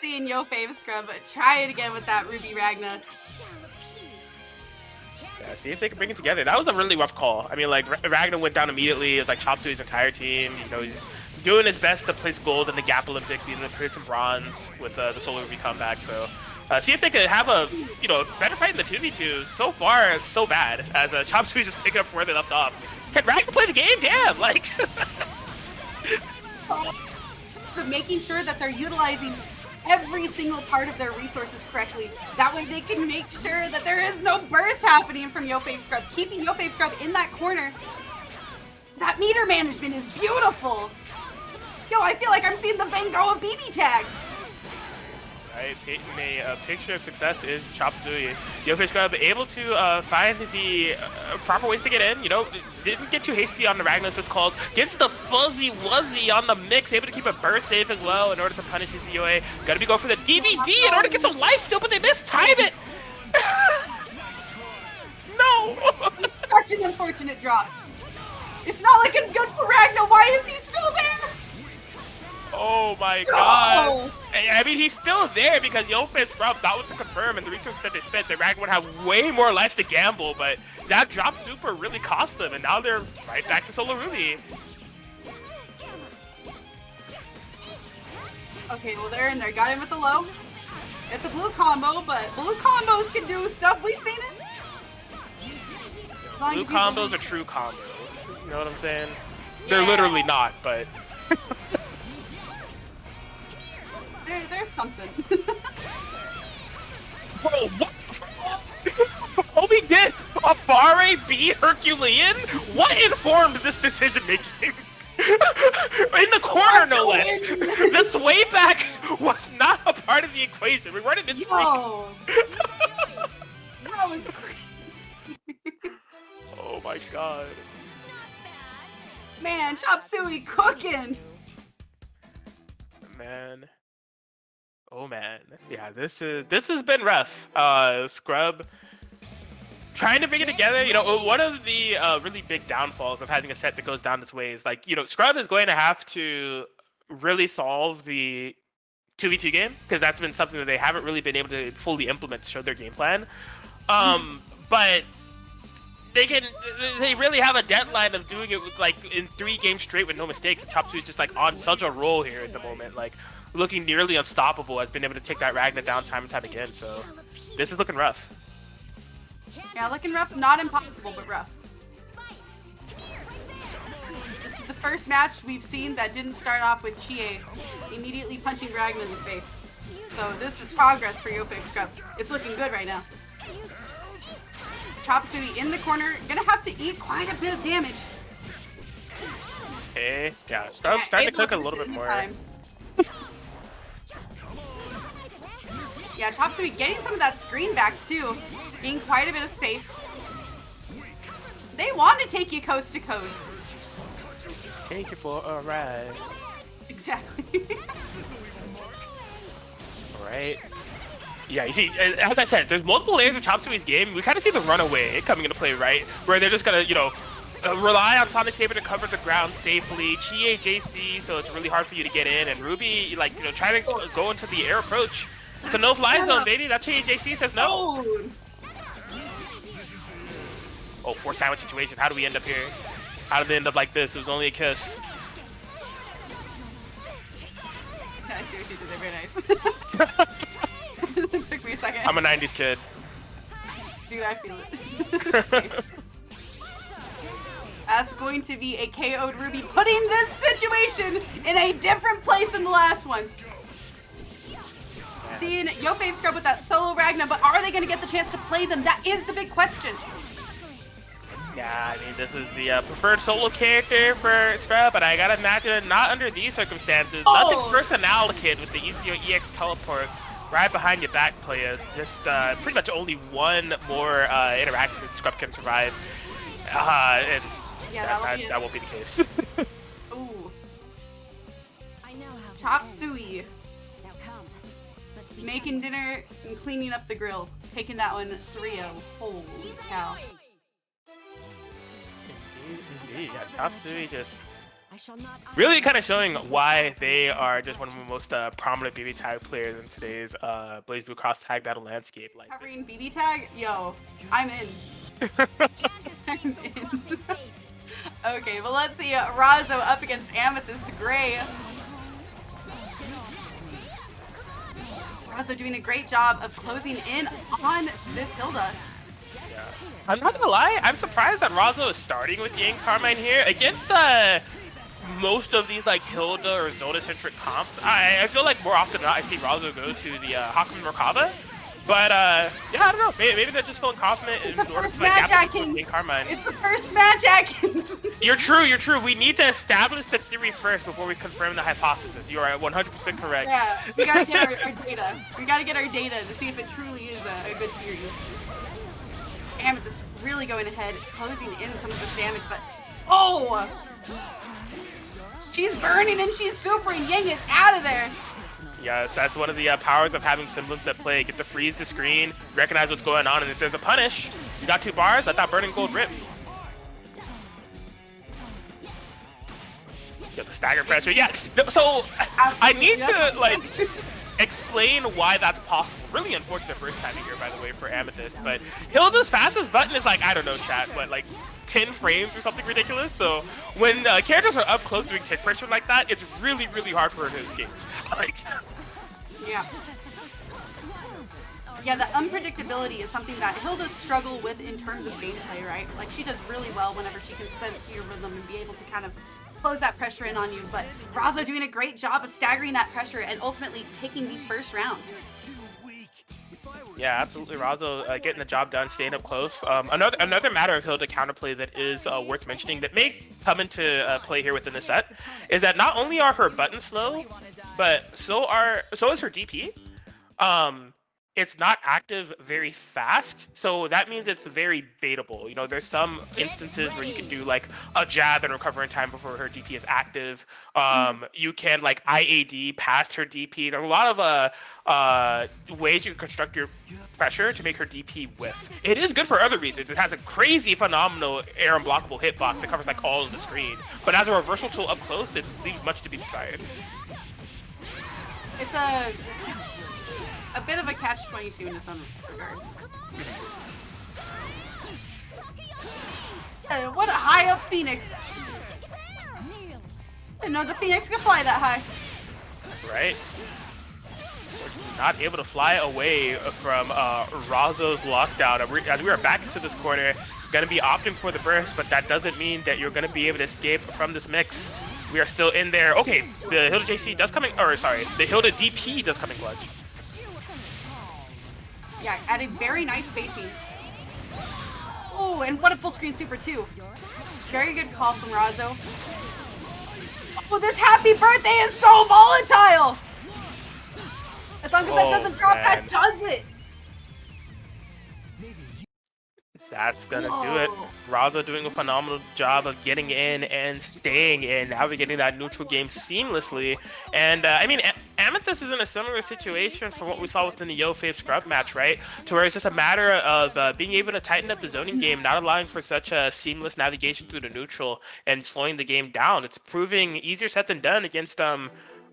Seeing YoFavScrub, but try it again with that Ruby Ragna. Yeah, see if they can bring it together. That was a really rough call. I mean, like, Ragna went down immediately. It was like Chopsuey's entire team. You know, he's doing his best to place gold in the Gap Olympics, even to place some bronze with the Solo Ruby comeback. So, see if they could have a, you know, better fight in the 2v2. So far, so bad, as Chopsuey just picking up where they left off. Can Ragna play the game? Damn, like... Making sure that they're utilizing every single part of their resources correctly. That way they can make sure that there is no burst happening from YoFavScrub. Keeping YoFavScrub in that corner. That meter management is beautiful. Yo, I feel like I'm seeing the Van Gogh of BBTAG. Right, painting a picture of success is Chopsuey. YoFavScrub able to find the proper ways to get in. You know, didn't get too hasty on the Ragna assist calls. Gets the fuzzy wuzzy on the mix, able to keep a burst safe as well in order to punish Izayoi. Gotta be going for the DBD in order to get some life still, but they mistime it. No. Such an unfortunate drop. It's not looking good for Ragna. Why is he still there? Oh my god. I mean, he's still there because YoFavScrub got with the confirm, and the resources that they spent, the Ragna would have way more life to gamble, but that drop super really cost them, and now they're right back to Solo Ruby. Okay, well, they're in there. Got him with the low. It's a blue combo, but blue combos can do stuff. We've seen it. Blue combos are true combos. You know what I'm saying? They're literally not, but... There's something. Bro, what? Obi did a Barre B Herculean? What informed this decision making? In the corner, no less. The sway back was not a part of the equation. We weren't in this screen. That was crazy. my god. Man, Chopsuey cooking. Man. Oh man. Yeah, this has been rough. Scrub trying to bring it together. You know, one of the really big downfalls of having a set that goes down this way is like, you know, Scrub is going to have to really solve the 2v2 game, because that's been something that they haven't really been able to fully implement to show their game plan. But they really have a deadline of doing it with, like, in 3 games straight with no mistakes. Chopsuey is just like on such a roll here at the moment, like looking nearly unstoppable, has been able to take that Ragna down time and time again. So this is looking rough. Yeah, looking rough, not impossible, but rough. This is the first match we've seen that didn't start off with Chie immediately punching Ragna in the face. So this is progress for YoFavScrub. It's looking good right now. Chopsuey in the corner, gonna have to eat quite a bit of damage. Okay, yeah, starting to cook a little bit more. Yeah, Chopsuey getting some of that screen back too, being quite a bit of space. They want to take you coast to coast. Take you for a ride. Exactly. Alright. Yeah, you see, as I said, there's multiple layers of Chopsuey's game. We kind of see the runaway coming into play, right? Where they're just gonna, you know, rely on Sonic Saber to cover the ground safely. Chie, JC, so it's really hard for you to get in. And Ruby, like, you know, trying to go into the air approach. It's a no-fly zone, baby. That Chie, JC says no. Oh, forced sandwich situation. How do we end up here? How did they end up like this? It was only a kiss. I see what you did there. Very nice. It took me a second. I'm a 90s kid. Dude, I feel it. That's going to be a KO'd Ruby, putting this situation in a different place than the last one. Seeing YoFavScrub with that solo Ragna, but are they going to get the chance to play them? That is the big question. Yeah, I mean, this is the preferred solo character for Scrub, but I gotta imagine not under these circumstances. Nothing personal, kid, with the Izayoi EX teleport right behind your back player. Just pretty much only one more interaction that Scrub can survive. And yeah, that won't be the case. Ooh. Chopsuey. Making dinner and cleaning up the grill. Taking that one, Surreal. Holy cow. Indeed, yeah, Chopsuey just really kind of showing why they are just one of the most prominent BBTAG players in today's Blazblue cross tag battle landscape. Like covering BBTAG? Yo, I'm in. I'm in. Okay, well let's see Razzo up against AmethystGray. Razzo doing a great job of closing in on this Hilda. Yeah. I'm not gonna lie, I'm surprised that Razzo is starting with Yang Carmine here against most of these like Hilda or Zona-centric comps. I feel like more often than not I see Razzo go to the Hakumen Merkava. But yeah, I don't know. Maybe they're just feeling confident in order to like Yang Carmine. It's the first match, Atkins. You're true. We need to establish the theory first before we confirm the hypothesis. You are 100% correct. Yeah, we gotta get our data. We gotta get our data to see if it truly is a good theory. Amethyst really going ahead, closing in some of this damage, but oh! She's burning and she's super, and Yang is out of there. Yes, that's one of the powers of having semblance at play. Get to freeze the screen, recognize what's going on, and if there's a punish, you got 2 bars, let that burning gold rip. Get the stagger pressure. Yeah, so I need to like explain why that's possible. Really unfortunate first timing here, by the way, for Amethyst. But Hilda's fastest button is like, I don't know, chat, but like 10 frames or something ridiculous. So when characters are up close doing tick pressure like that, it's really, really hard for her to escape. Like, yeah. Yeah, the unpredictability is something that Hilda's struggle with in terms of gameplay, right? Like, she does really well whenever she can sense your rhythm and be able to kind of close that pressure in on you. But Razzo doing a great job of staggering that pressure and ultimately taking the first round. Yeah, absolutely. Razzo getting the job done, staying up close. Another matter of Hilda counterplay that is worth mentioning that may come into play here within the set is that not only are her buttons slow, but so is her DP. it's not active very fast, so that means it's very baitable. You know, there's some instances where you can do like a jab and recover in time before her DP is active. You can like IAD past her DP. There are a lot of ways you can construct your pressure to make her DP whiff. It is good for other reasons. It has a crazy, phenomenal air unblockable hitbox that covers like all of the screen. But as a reversal tool up close, it leaves much to be desired. It's a bit of a catch-22 in its own regard. What a high up Phoenix! Didn't know the Phoenix could fly that high. Right? We're not able to fly away from Razzo's lockdown. As we are back into this corner, gonna be opting for the burst, but that doesn't mean that you're gonna be able to escape from this mix. We are still in there. Okay, the Hilda JC does come in, or sorry, the Hilda DP does come in clutch. Yeah, at a very nice spacing. Oh, and what a full screen super too. Very good call from Razzo. Oh, this happy birthday is so volatile! As long as that doesn't drop, that does it! That's gonna do it. Razzo doing a phenomenal job of getting in and staying in, navigating that neutral game seamlessly. And I mean, Amethyst is in a similar situation from what we saw within the YoFavScrub match, right? To where it's just a matter of being able to tighten up the zoning game, not allowing for such a seamless navigation through the neutral and slowing the game down. It's proving easier said than done against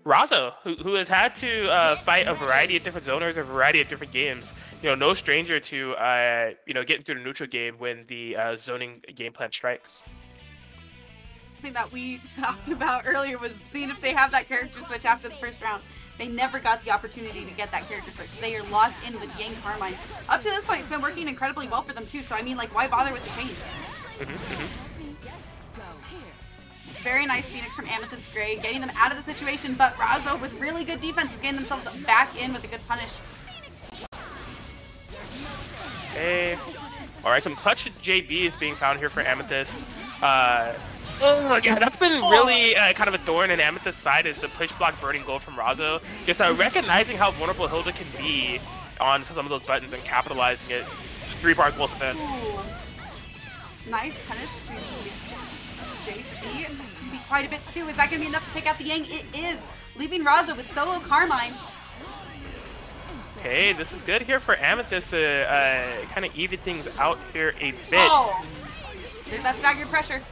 Razzo, who has had to fight a variety of different zoners, a variety of different games. You know, no stranger to you know, getting through the neutral game when the zoning game plan strikes. Thing that we talked about earlier was seeing if they have that character switch after the first round. They never got the opportunity to get that character switch. They are locked in with Yang Carmine. Up to this point, it's been working incredibly well for them too. So I mean, like, why bother with the change? Very nice Phoenix from AmethystGray, getting them out of the situation, but Razzo with really good defense is getting themselves back in with a good punish. Okay. Alright, some clutch JB is being found here for Amethyst. Oh yeah, that's been really kind of a thorn in Amethyst's side, is the push block burning gold from Razzo. Just recognizing how vulnerable Hilda can be on some of those buttons and capitalizing it. 3 bars well spent. Ooh. Nice punish to JC. Be quite a bit too. Is that going to be enough to take out the Yang? It is, leaving Razzo with solo Carmine. Okay, this is good here for Amethyst to kind of even things out here a bit. Oh, there's that staggered pressure.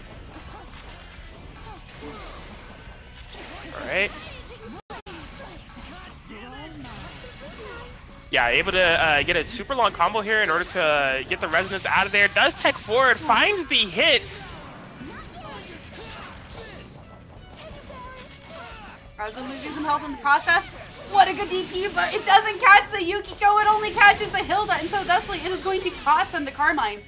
All right. Yeah, able to get a super long combo here in order to get the resonance out of there. Does tech forward, finds the hit. Razzo losing some health in the process. What a good DP, but it doesn't catch the Yukiko, it only catches the Hilda, and so thusly it is going to cost them the Carmine.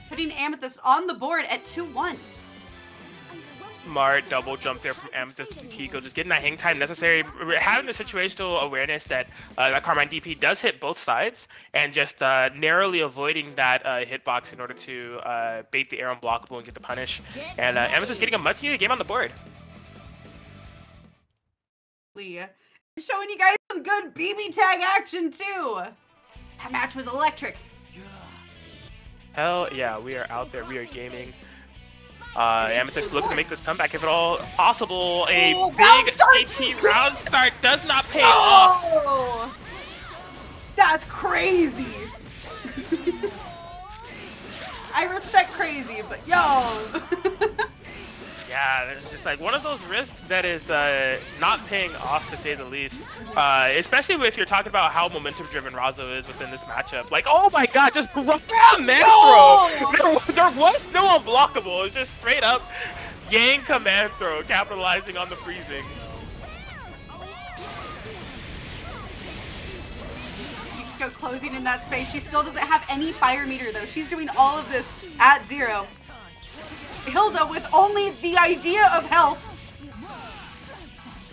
Putting Amethyst on the board at 2-1. Smart double jump there from Amethyst to Akihiko, just getting that hang time necessary, having the situational awareness that that Carmine DP does hit both sides, and just narrowly avoiding that hitbox in order to bait the air unblockable and get the punish. And Amethyst getting a much needed game on the board. Showing you guys some good BBTAG action too. That match was electric. Hell yeah, we are out there, we are gaming. Amethyst looking to make this comeback if at all possible. A big AP round start does not pay off. That's crazy. I respect crazy, but yo. Yeah, it's just like one of those risks that is not paying off, to say the least. Especially if you're talking about how momentum-driven Razzo is within this matchup. Like, oh my god, just rock command throw! There was no unblockable. It was just straight up Yang command throw, capitalizing on the freezing. Yukiko closing in that space. She still doesn't have any fire meter though. She's doing all of this at 0. Hilda with only the idea of health.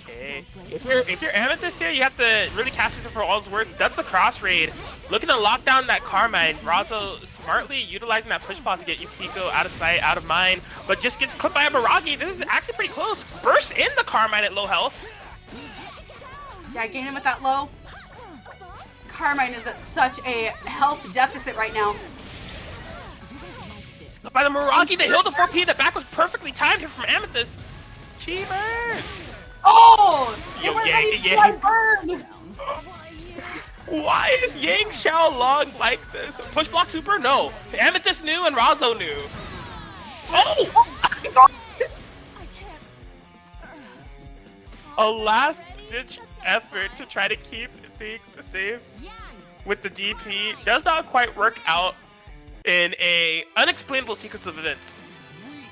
Okay. If you're Amethyst here, you have to really cast it for all it's worth. That's the cross raid. Looking to lock down that Carmine. Razzo smartly utilizing that push pot to get Yukiko out of sight, out of mind, but just gets clipped by a Baragi. This is actually pretty close. Bursts in the Carmine at low health. Yeah, gain him with that low. Carmine is at such a health deficit right now. By the Meragi, the Hilda 4P in the back was perfectly timed here from Amethyst. Chie birds. Oh! Yo, Yang. Why is Yang Xiao Long like this? Push block super? No. Amethyst knew and Razzo knew. Oh! A last-ditch effort to try to keep things safe with the DP does not quite work out in a unexplainable sequence of events.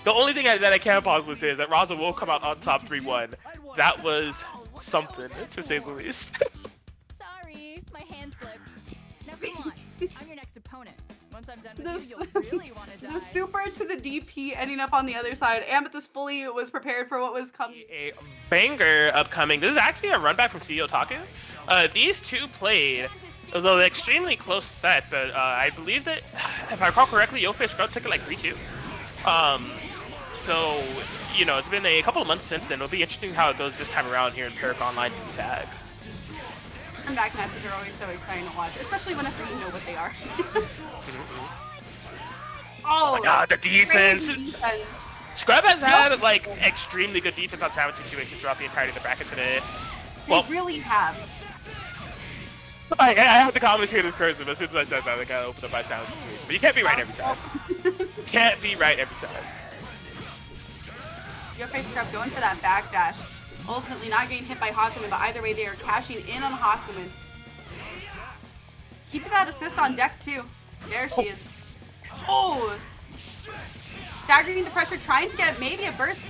The only thing that I can possibly say is that Razzo will come out on top 3-1. That was something, to say the least. Sorry, my hand slipped. Now come on, I'm your next opponent. Once I'm done with you, you'll really want to die. The super to the DP ending up on the other side. Amethyst fully was prepared for what was coming. A banger upcoming. This is actually a run back from CEO Taku. These two played, although an extremely close set, but I believe that, if I recall correctly, YoFavScrub took it like 3-2. So, you know, it's been a couple of months since then. It'll be interesting how it goes this time around here in ParagOnline BBTAG. Comeback matches are always so exciting to watch, especially whenever you know what they are. Oh my god, the defense! Scrub has had, like, extremely good defense on salvage situations throughout the entirety of the bracket today. They really have. I have to comment here this cursive. As soon as I said that, I gotta open up my salvage situation. But you can't be right every time. Can't be right every time. YoFavScrub going for that backdash. Ultimately not getting hit by Hakumen, but either way they are cashing in on Hakumen. Keeping that assist on deck too. There she is. Oh! Staggering the pressure, trying to get maybe a burst.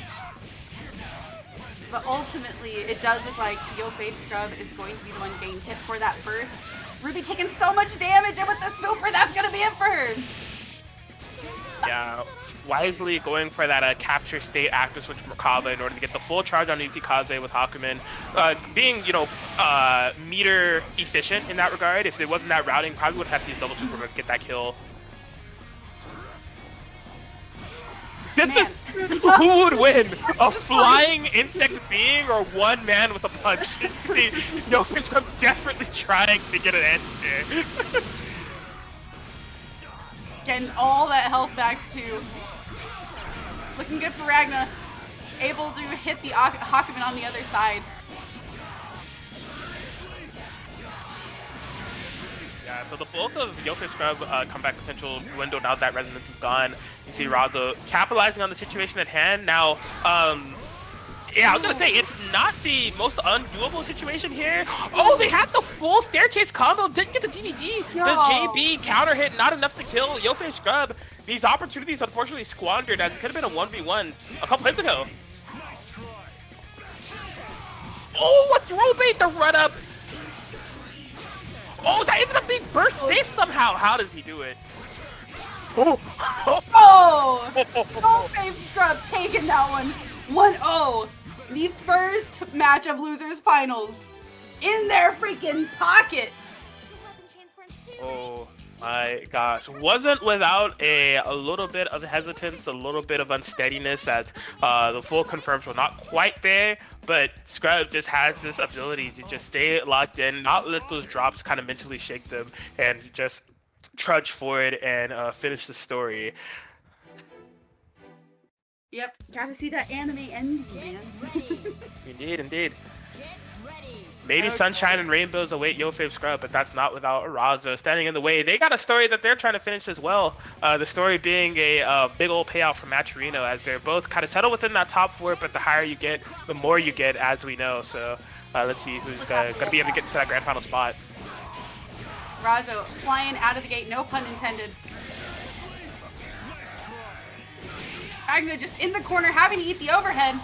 But ultimately, it does look like YoFavScrub is going to be the one getting hit for that burst. Ruby taking so much damage, and with the super, that's going to be it for her. Yeah, wisely going for that capture state active switch Merkava in order to get the full charge on Yukikaze with Hakumen. Being, you know, meter efficient in that regard. If it wasn't that routing, probably would have had to use double super to get that kill. This is who would win? A flying insect being or one man with a punch? See, YoFavScrub desperately trying to get an answer. Getting all that health back too. Looking good for Ragna. Able to hit the Hakumen on the other side. Yeah, so the bulk of YoFavScrub comeback potential window now that resonance is gone. You see Razzo capitalizing on the situation at hand. Now, yeah, I was gonna say, it's not the most undoable situation here. Oh, they had the full staircase combo, didn't get the DVD. No. The JB counter hit, not enough to kill YoFavScrub. These opportunities unfortunately squandered, as it could have been a 1v1 a couple hits ago. Oh, a throw bait, the run up. Oh, that ended up being burst safe somehow. How does he do it? Oh! Oh! YoFavScrub taking that one. 1-0. These first match of losers finals in their freaking pocket. Oh my gosh. Wasn't without a little bit of hesitance, a little bit of unsteadiness, as the full confirms were not quite there, but Scrub just has this ability to just stay locked in, not let those drops kind of mentally shake them, and just trudge forward and finish the story. Yep, gotta see that anime ending, man. Indeed, indeed. Maybe okay. Sunshine and rainbows await YoFavScrub, but that's not without Razzo standing in the way. They got a story that they're trying to finish as well. The story being a big old payout from Maturino, as they're both kind of settled within that top four, but the higher you get, the more you get, as we know. So let's see who's going to be able to get to that grand final spot. Razzo flying out of the gate, no pun intended. Ragna just in the corner, having to eat the overhead.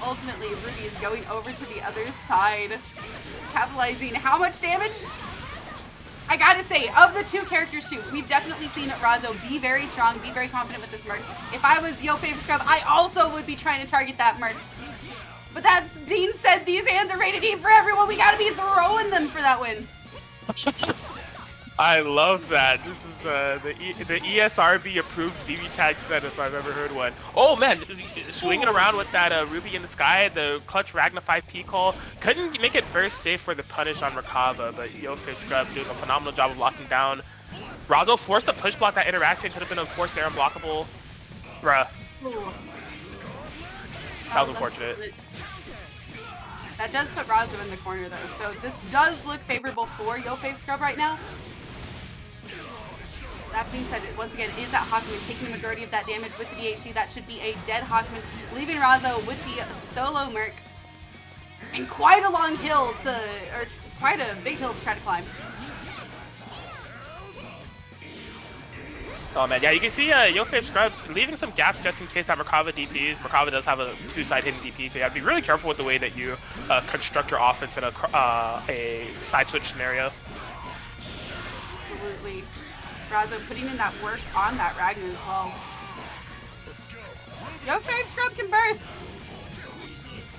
Ultimately, Ruby is going over to the other side, capitalizing how much damage? I gotta say, of the two characters too, we've definitely seen Razzo be very strong, be very confident with this Merc. If I was YoFavScrub, I also would be trying to target that Merc. But that being said, these hands are rated E for everyone. We gotta be throwing them for that win. I love that. This is the ESRB approved BBTAG set if I've ever heard one. Oh man, swinging around with that Ruby in the sky, the clutch Ragna 5P call. Couldn't make it burst safe for the punish on Merkava, but YoFavScrub doing a phenomenal job of locking down. Razzo forced to push block that interaction, could have been a forced air unblockable. Bruh. That was unfortunate. That does put Razzo in the corner though, so this does look favorable for YoFavScrub right now. That being said, once again, is that Hakumen taking the majority of that damage with the DHC. That should be a dead Hakumen, leaving Razzo with the solo Merc. And quite a long hill or quite a big hill to try to climb. Oh man, yeah, you can see YoFavScrub leaving some gaps just in case that Merkava DPs. Merkava does have a two-side hidden DP, so you have to be really careful with the way that you construct your offense in a side switch scenario. Absolutely. Razzo putting in that work on that Ragna as well. YoFavScrub can burst.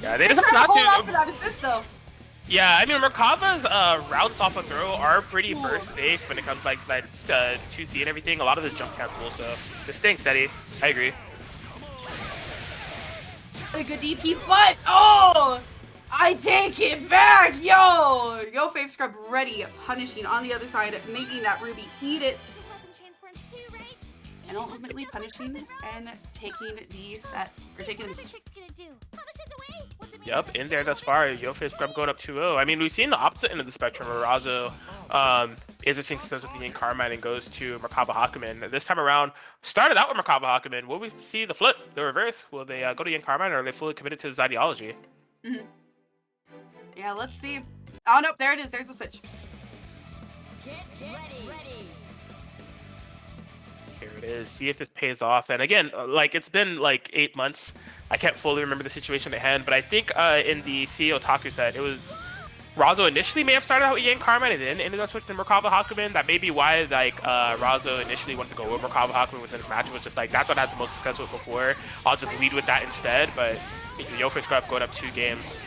Yeah, they just have not to. For that assist though. Yeah, I mean Merkava's routes off a throw are pretty burst safe when it comes like that 2C and everything. A lot of the jump cancel, so just staying steady. I agree. A good DP, but oh! I take it back, yo! YoFavScrub ready, punishing on the other side, making that Ruby eat it. And ultimately punishing and taking the set, or taking the... Yep, in there thus far, YoFavScrub going up 2-0. I mean, we've seen the opposite end of the spectrum where Razzo is a success with the Carmine and goes to Merkava Hakumen. This time around, started out with Merkava Hakumen. Will we see the flip, the reverse? Will they go to Carmine, or are they fully committed to his ideology? Mm-hmm. Yeah, let's see. Oh, nope, there it is. There's the switch. Get ready. Here it is. See if this pays off. And again, like it's been like 8 months. I can't fully remember the situation at hand, but I think in the CEO Otaku set, it was Razzo initially may have started out with Carmine and then ended up switching to Merkava Hakumen. That may be why like Razzo initially wanted to go with Merkava Hakumen within this match. It was just like that's what I had the most success with before. I'll just lead with that instead. But YoFavScrub going up 2 games.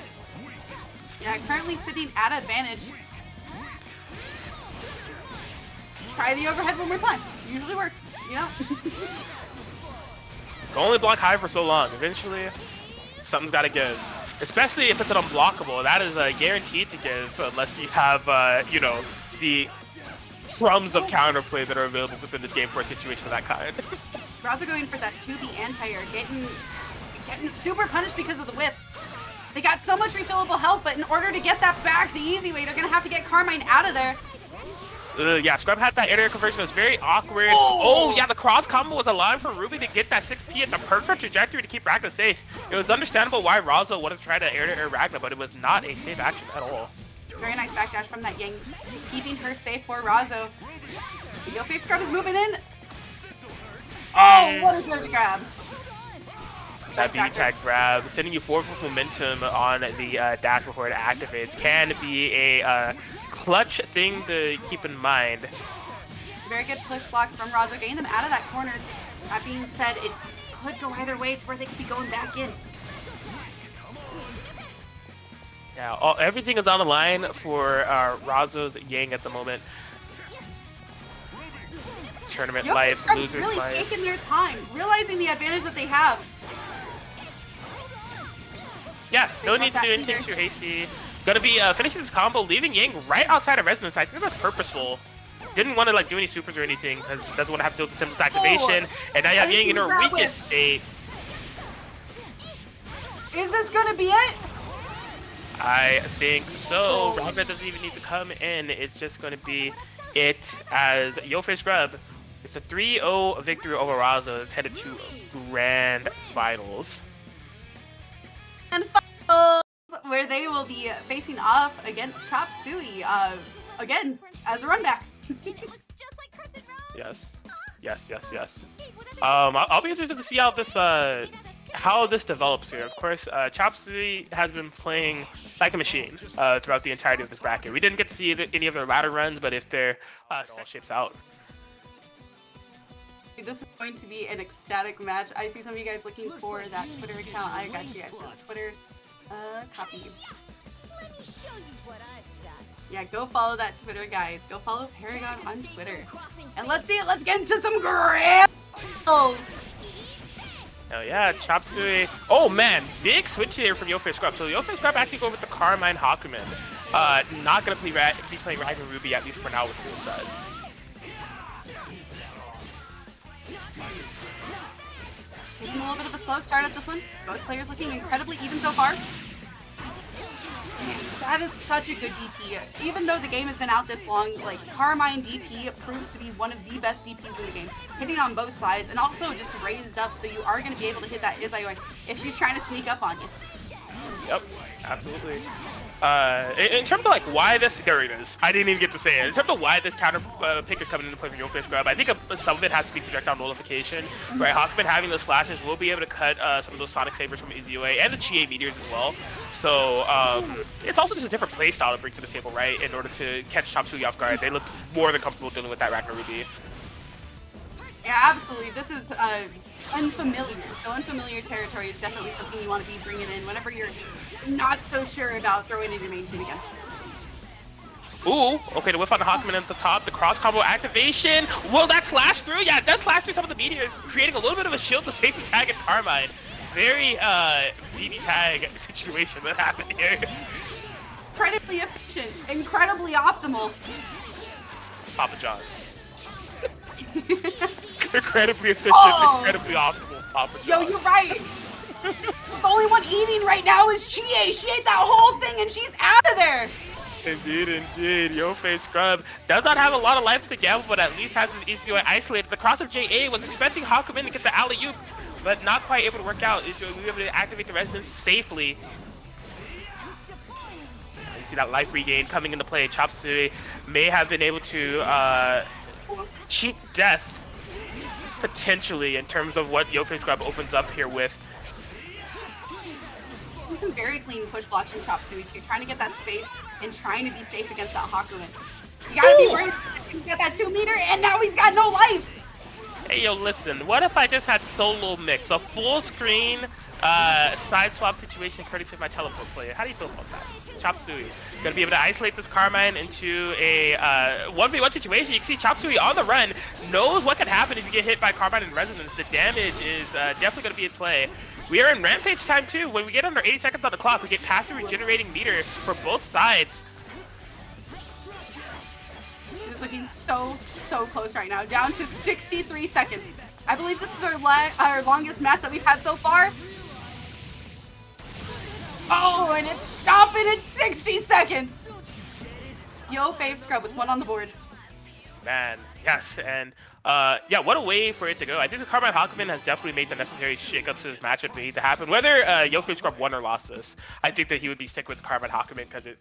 Yeah, currently sitting at advantage. Try the overhead one more time. Usually works, you know? Can only block high for so long. Eventually, something's got to give. Especially if it's an unblockable. That is guaranteed to give unless you have, you know, the crumbs of counterplay that are available within this game for a situation of that kind. Razzo going for that 2B anti-air, getting super punished because of the whip. They got so much refillable health, but in order to get that back the easy way, they're going to have to get Carmine out of there. Yeah, Scrub had that air conversion. It was very awkward. Oh, yeah, the cross combo was allowing for Ruby to get that 6P at the perfect trajectory to keep Ragna safe. It was understandable why Razzo wanted to try to air Ragna, but it was not a safe action at all. Very nice backdash from that Yang, keeping her safe for Razzo. YoFavScrub is moving in. Oh, what a good grab. That BBTAG grab, sending you forward with momentum on the dash before it activates, can be a clutch thing to keep in mind. Very good push block from Razzo, getting them out of that corner. That being said, it could go either way to where they could be going back in. Yeah, everything is on the line for Razzo's Yang at the moment. Tournament life, losers really life. Taking their time, realizing the advantage that they have. Yeah, no need to do anything too hasty. Gonna be finishing this combo, leaving Yang right outside of resonance. I think that's purposeful. Didn't want to like do any supers or anything because doesn't want to have to do the simple activation. And now you have Yang in her weakest state. Is this gonna be it? I think so. Ragna doesn't even need to come in. It's just gonna be it as YoFavScrub. It's a 3-0 victory over Razzo. It's headed to Grand Finals. And finals, where they will be facing off against Chopsuey, again, as a run back. Yes. I'll be interested to see how this develops here. Of course, Chopsuey has been playing like a machine throughout the entirety of this bracket. We didn't get to see any of their ladder runs, but if their set shapes out. This is going to be an ecstatic match. I see some of you guys looking for that Twitter account. I got you guys for the Twitter. Copy. Let me show you what I've got. Yeah, go follow that Twitter, guys. Go follow Paragon on Twitter. And let's see it. Let's get into some grams. Oh yeah, Chopsuey. Oh man, big switch here from YoFavScrub. So YoFavScrub actually going with the Carmine Hakumen. Not gonna be playing Ragna Ruby at least for now with this side. Taking a little bit of a slow start at this one. Both players looking incredibly even so far. That is such a good DP. Even though the game has been out this long, like Carmine DP proves to be one of the best DPs in the game. Hitting on both sides and also just raised up, so you are going to be able to hit that Izayoi if she's trying to sneak up on you. Yep, absolutely. In terms of like why this, there it is. I didn't even get to say it. In terms of why this counter pick is coming into play for YoFavScrub, I think some of it has to be projectile nullification. Right, Hakumen having those flashes will be able to cut some of those Sonic Sabers from Izayoi and the Chie meteors as well. So it's also just a different play style to bring to the table, right? In order to catch Chopsuey off guard, they look more than comfortable dealing with that Ragna Ruby. Yeah, absolutely. This is unfamiliar. So unfamiliar territory is definitely something you want to be bringing in whenever you're not so sure about throwing in your main team again. Ooh, okay, the whiff on the Hakumen at the top, the cross combo activation. Will that slash through? Yeah, it does slash through some of the meteors, creating a little bit of a shield to safety tag at Carmine. Very BBTAG situation that happened here. Incredibly efficient, incredibly optimal. Papa John's. Incredibly efficient, incredibly optimal Papa John's. Yo, you're right. The only one eating right now is Chie. She ate that whole thing and she's out of there. Indeed, indeed. YoFavScrub does not have a lot of life to gamble, but at least has his Izayoi isolated. The cross of JA was expecting Hakumen to get the alley-oop, but not quite able to work out. Izayoi will be able to activate the resonance safely. You see that life regain coming into play. Chopsuey may have been able to cheat death, potentially, in terms of what YoFavScrub opens up here with. Some very clean push blocks from Chopsuey too, trying to get that space and trying to be safe against that Hakumen. You gotta be worried to get that 2 meter, and now he's got no life! Hey yo, listen, what if I just had solo mix, a full screen side swap situation courtesy of my teleport player? How do you feel about that? Chopsuey gonna be able to isolate this Carmine into a 1v1 situation. You can see Chopsuey on the run, knows what can happen if you get hit by Carmine in resonance. The damage is definitely gonna be in play. We are in rampage time too. When we get under 80 seconds on the clock, we get passive regenerating meter for both sides. This is looking so close right now. Down to 63 seconds. I believe this is our longest match that we've had so far. Oh, and it's stopping at 60 seconds. YoFavScrub with 1 on the board. Man, yes, and yeah, what a way for it to go. I think the Carmine Hakumen has definitely made the necessary shakeups to this matchup that need to happen. Whether YoFavScrub won or lost this, I think that he would be sticking with Carmine Hakumen because it,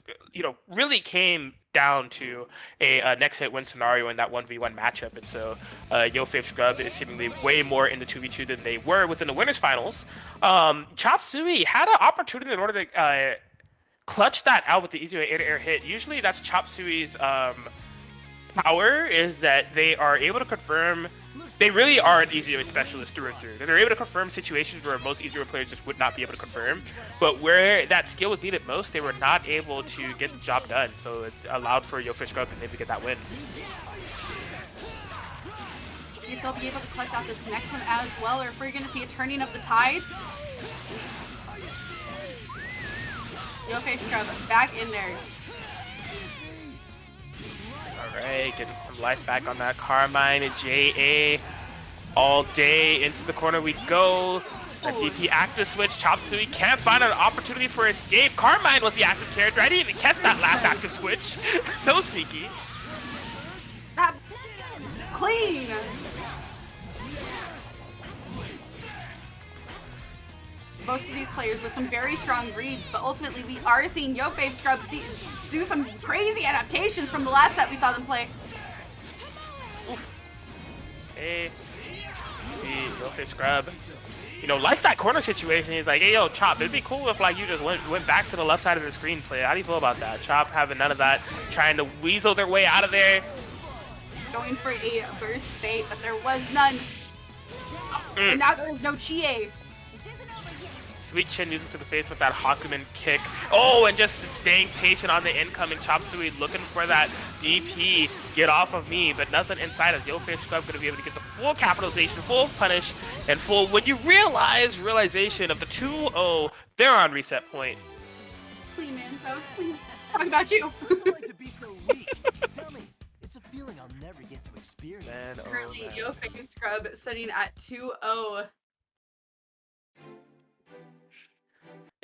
really came down to a next hit win scenario in that 1v1 matchup. And so YoFavScrub is seemingly way more in the 2v2 than they were within the winners finals. Chopsuey had an opportunity in order to clutch that out with the Izayoi air-to-air hit. Usually that's Chopsuey's power, is that they are able to confirm. They really are an Izayoi specialist through and through. They're able to confirm situations where most Izayoi players just would not be able to confirm. But where that skill was needed most, they were not able to get the job done. So it allowed for YoFavScrub to maybe get that win. See if they'll be able to clutch out this next one as well, or if we're going to see a turning of the tides. YoFavScrub back in there. Alright, getting some life back on that Carmine and JA. All day into the corner we go. The DP active switch. Chopsuey can't find an opportunity for escape. Carmine was the active character. I didn't even catch that last active switch. So sneaky. That clean. Both of these players with some very strong reads, but ultimately we are seeing YoFavScrub do some crazy adaptations from the last set we saw them play. Oof. Hey, YoFavScrub, like that corner situation. He's like, hey, yo, Chop, it'd be cool if you just went back to the left side of the screen play. How do you feel about that? Chop having none of that, trying to weasel their way out of there. Going for a burst bait, but there was none. And now there is no Chie. sweet chin music to the face with that Hakumen kick. Oh, and just staying patient on the incoming. Chopsuey looking for that DP. Get off of me, but nothing inside as YoFavScrub going to be able to get the full capitalization, full punish, and full when you realization of the 2-0, they're on reset point. Clean, man. That was clean. Talking about you. What's it like to be so weak? Tell me. It's a feeling I'll never get to experience. Man, oh, Currently, man. YoFavScrub sitting at 2-0.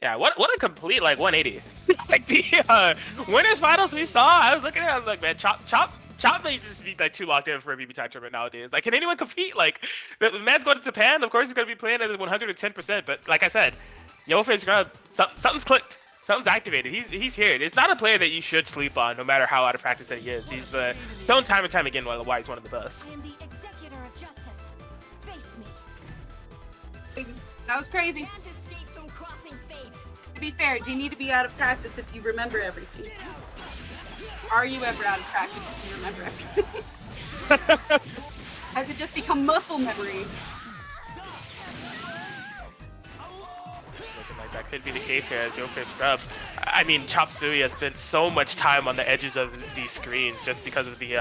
Yeah, what a complete like 180. Like the winners finals we saw, I was looking at it, I was like, man, Chop may just be like too locked in for a BBTAG tournament nowadays. Like, can anyone compete? Like, the man's going to Japan, of course he's gonna be playing at 110%. But like I said, YoFavScrub, something's clicked. Something's activated. He's here. It's not a player that you should sleep on, no matter how out of practice that he is. He's shown time and time again why he's one of the best. I am the executor of justice. Face me. That was crazy. Can't escape from crossing fate. To be fair, do you need to be out of practice if you remember everything? Are you ever out of practice if you remember everything? Has it just become muscle memory? Looking like that could be the case here as YoFavScrub. I mean, Chopsuey has spent so much time on the edges of these screens just because of the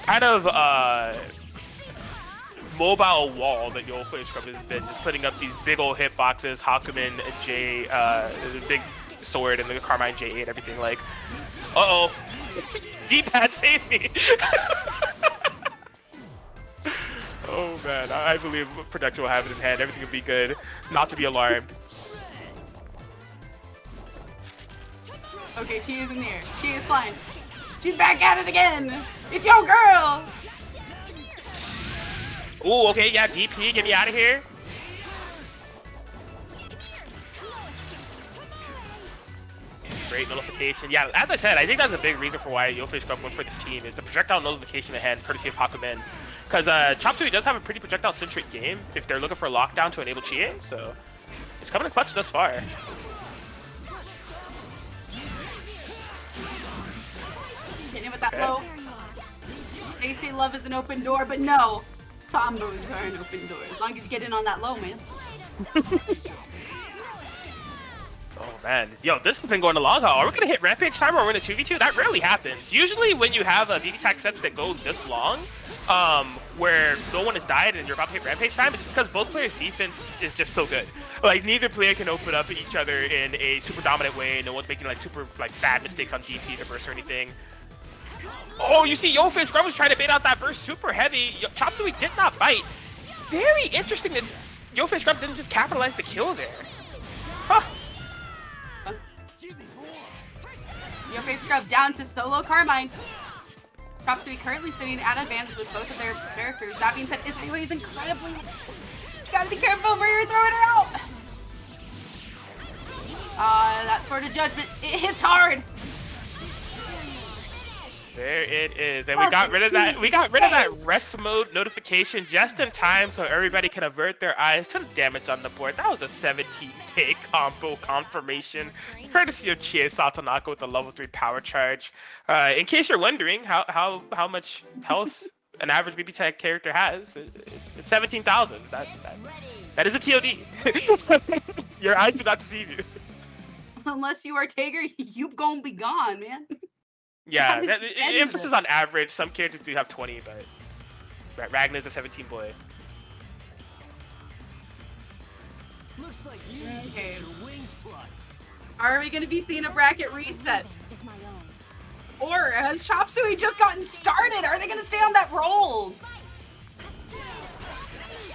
kind of mobile wall that YoFavScrub has been, just putting up these big old hitboxes, Hakumen, J, the big sword, and the Carmine J8, everything like. Uh-oh. D-pad save me! Oh man, I believe production will have it in hand. Everything will be good. Not to be alarmed. Okay, she is in the air. She is flying. She's back at it again! It's your girl! Ooh, okay, yeah, DP, get me out of here. Great nullification. Yeah, as I said, I think that's a big reason for why YoFavScrub went for this team is the projectile nullification in hand, courtesy of Hakumen. Because Chopsuey does have a pretty projectile-centric game if they're looking for a lockdown to enable Chie, so it's coming in clutch thus far. Hitting with that low. They say love is an open door, but no. Combos are an open door. As long as you get in on that low, man. Oh man, yo, this has been going a long haul. Are we gonna hit Rampage time or we're in a 2v2? That rarely happens. Usually when you have a BBTAG sets that go this long, where no one has died and you're about to hit Rampage time, it's because both players' defense is just so good. Like, neither player can open up each other in a super dominant way. No one's making like super bad mistakes on DP to burst or anything. Oh, you see YoFavScrub was trying to bait out that burst super heavy. Chopsuey did not bite. Very interesting that YoFavScrub didn't just capitalize the kill there. Huh. YoFavScrub down to solo Carmine. Chopsuey currently sitting at advantage with both of their characters. That being said, Izayoi is incredibly... You gotta be careful where you're throwing her out. That sort of judgment, it hits hard. There it is, and we got rid of that. We got rid of that rest mode notification just in time, so everybody can avert their eyes to the damage on the board. That was a 17k combo confirmation, courtesy of Chie Satonaka with the level 3 power charge. In case you're wondering how much health an average BBTAG character has, it's 17,000. That is a TOD. Your eyes do not deceive you. Unless you are Tager, you gonna be gone, man. Yeah, emphasis on average. Some characters do have 20, but Ragna is a 17 boy. Looks like you need to get your wings plucked. Are we going to be seeing a bracket reset? Or has Chopsuey just gotten started? Are they going to stay on that roll?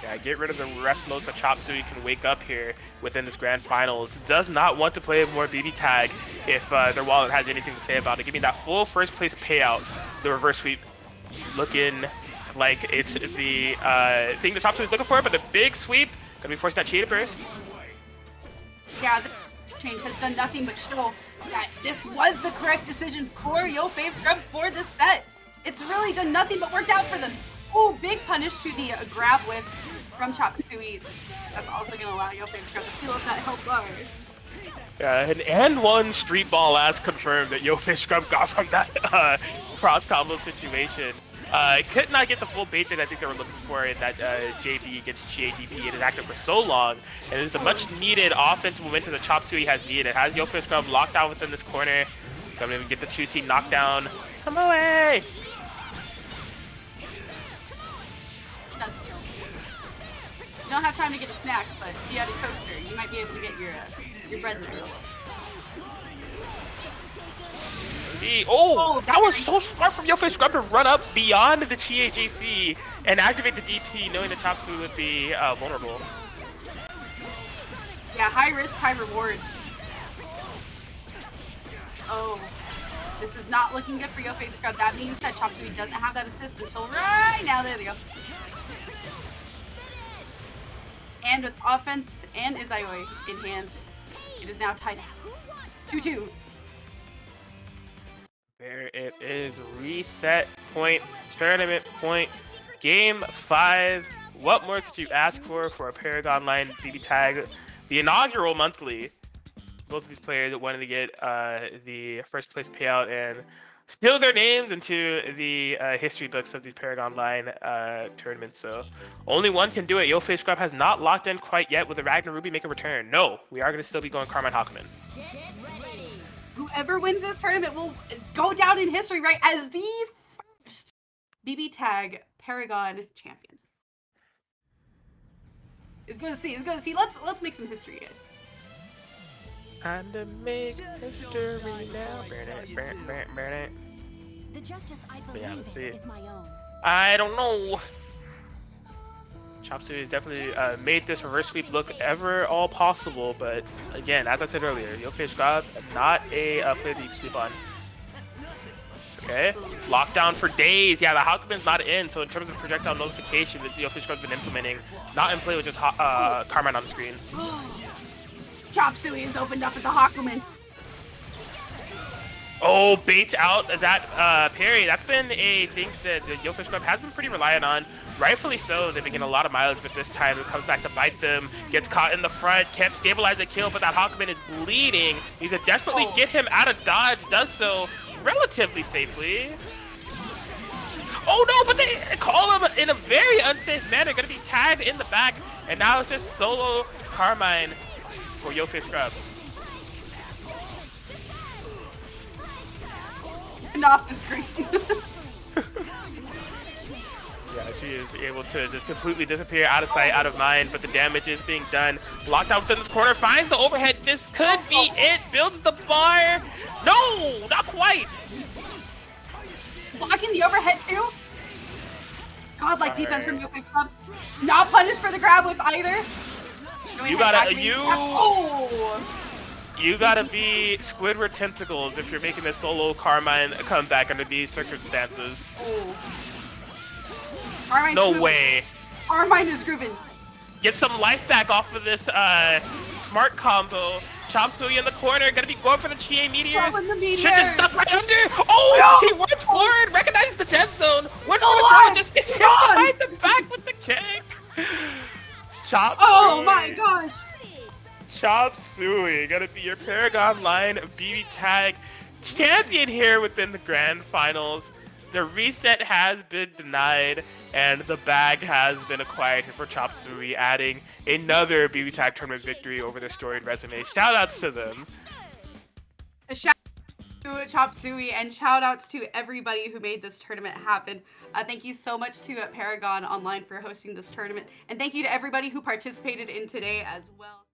Yeah, get rid of the rest mode so Chopsuey can wake up here within this grand finals. Does not want to play more BBTAG if their wallet has anything to say about it. Give me that full first place payout. The reverse sweep looking like it's the thing that Chopsuey's looking for, but the big sweep gonna be forcing that Chie to burst. Yeah, the change has done nothing but show that this was the correct decision for YoFavScrub for this set. It's really done nothing but worked out for them. Ooh, big punish to the grab whip from Chopsuey. That's also going to allow YoFavScrub to feel up that health bar. Yeah, and one street ball as confirmed that YoFavScrub got from that cross combo situation. Could not get the full bait that I think they were looking for in that JB against Chie DP. It is active for so long, and it is the much needed offensive momentum that Chopsuey has needed. It has YoFavScrub locked out within this corner. Coming to get the 2C knockdown. Come away! You don't have time to get a snack, but if you had a toaster, you might be able to get your bread there. Oh, that was so smart from YoFavScrub to run up beyond the Chie JC and activate the DP, knowing that Chopsuey would be vulnerable. Yeah, high risk, high reward. Oh, this is not looking good for YoFavScrub. That means that Chopsuey doesn't have that assist until right now. There they go. And with offense and Izayoi in hand, it is now tied 2-2. There it is, reset point, tournament point, game 5. What more could you ask for a ParagOnline BBTAG, the inaugural monthly? Both of these players wanted to get the first place payout and steal their names into the history books of these ParagOnline tournaments. So only one can do it. YoFavScrub has not locked in quite yet. Will the Ragna Ruby make a return? No, we are going to still be going Carmine Hakumen. Whoever wins this tournament will go down in history, right, as the first BBTAG Paragon champion. It's good to see. It's good to see. Let's make some history, guys. Time to make history now. The justice I believe in is my own. I don't know. Chopsuey has definitely made this reverse sweep look ever all possible, but again, as I said earlier, YoFavScrub not a player that you can sleep on. Okay, lockdown for days. Yeah, the Hakumen's not in, so in terms of projectile notification that YoFavScrub's been implementing, not in play with just Carmine on the screen. Chopsuey is opened up at the Hakumen. Oh, baits out that parry. That's been a thing that the YoFavScrub has been pretty reliant on. Rightfully so. They've been getting a lot of mileage, but this time it comes back to bite them. Gets caught in the front, can't stabilize the kill, but that Hakumen is bleeding. Needs to desperately get him out of dodge. Does so relatively safely. Oh no, but they call him in a very unsafe manner. Gonna be tagged in the back, and now it's just solo Carmine for YoFavScrub. And off the screen. Yeah, she is able to just completely disappear out of sight, out of mind, but the damage is being done. Locked out within this corner, finds the overhead. This could be it. Builds the bar. No, not quite. Blocking the overhead too. Godlike defense from YoFavScrub. Not punished for the grab whip either. You gotta be Squidward tentacles if you're making a solo Carmine comeback under these circumstances. No way. Carmine is grooving. Get some life back off of this smart combo. Chopsuey in the corner, gonna be going for the Chie meteors. Should just duck right under. Oh, no! He worked forward, recognized the dead zone. Went for the throw, just gets hit behind the back with the kick. Chopsuey. Oh my gosh. Chopsuey, gonna be your ParagOnline BBTAG champion here within the grand finals. The reset has been denied, and the bag has been acquired here for Chopsuey, adding another BBTAG tournament victory over their storied resume. Shoutouts to them. A shout out to Chopsuey, and shoutouts to everybody who made this tournament happen. Thank you so much to ParagOnline for hosting this tournament, and thank you to everybody who participated in today as well.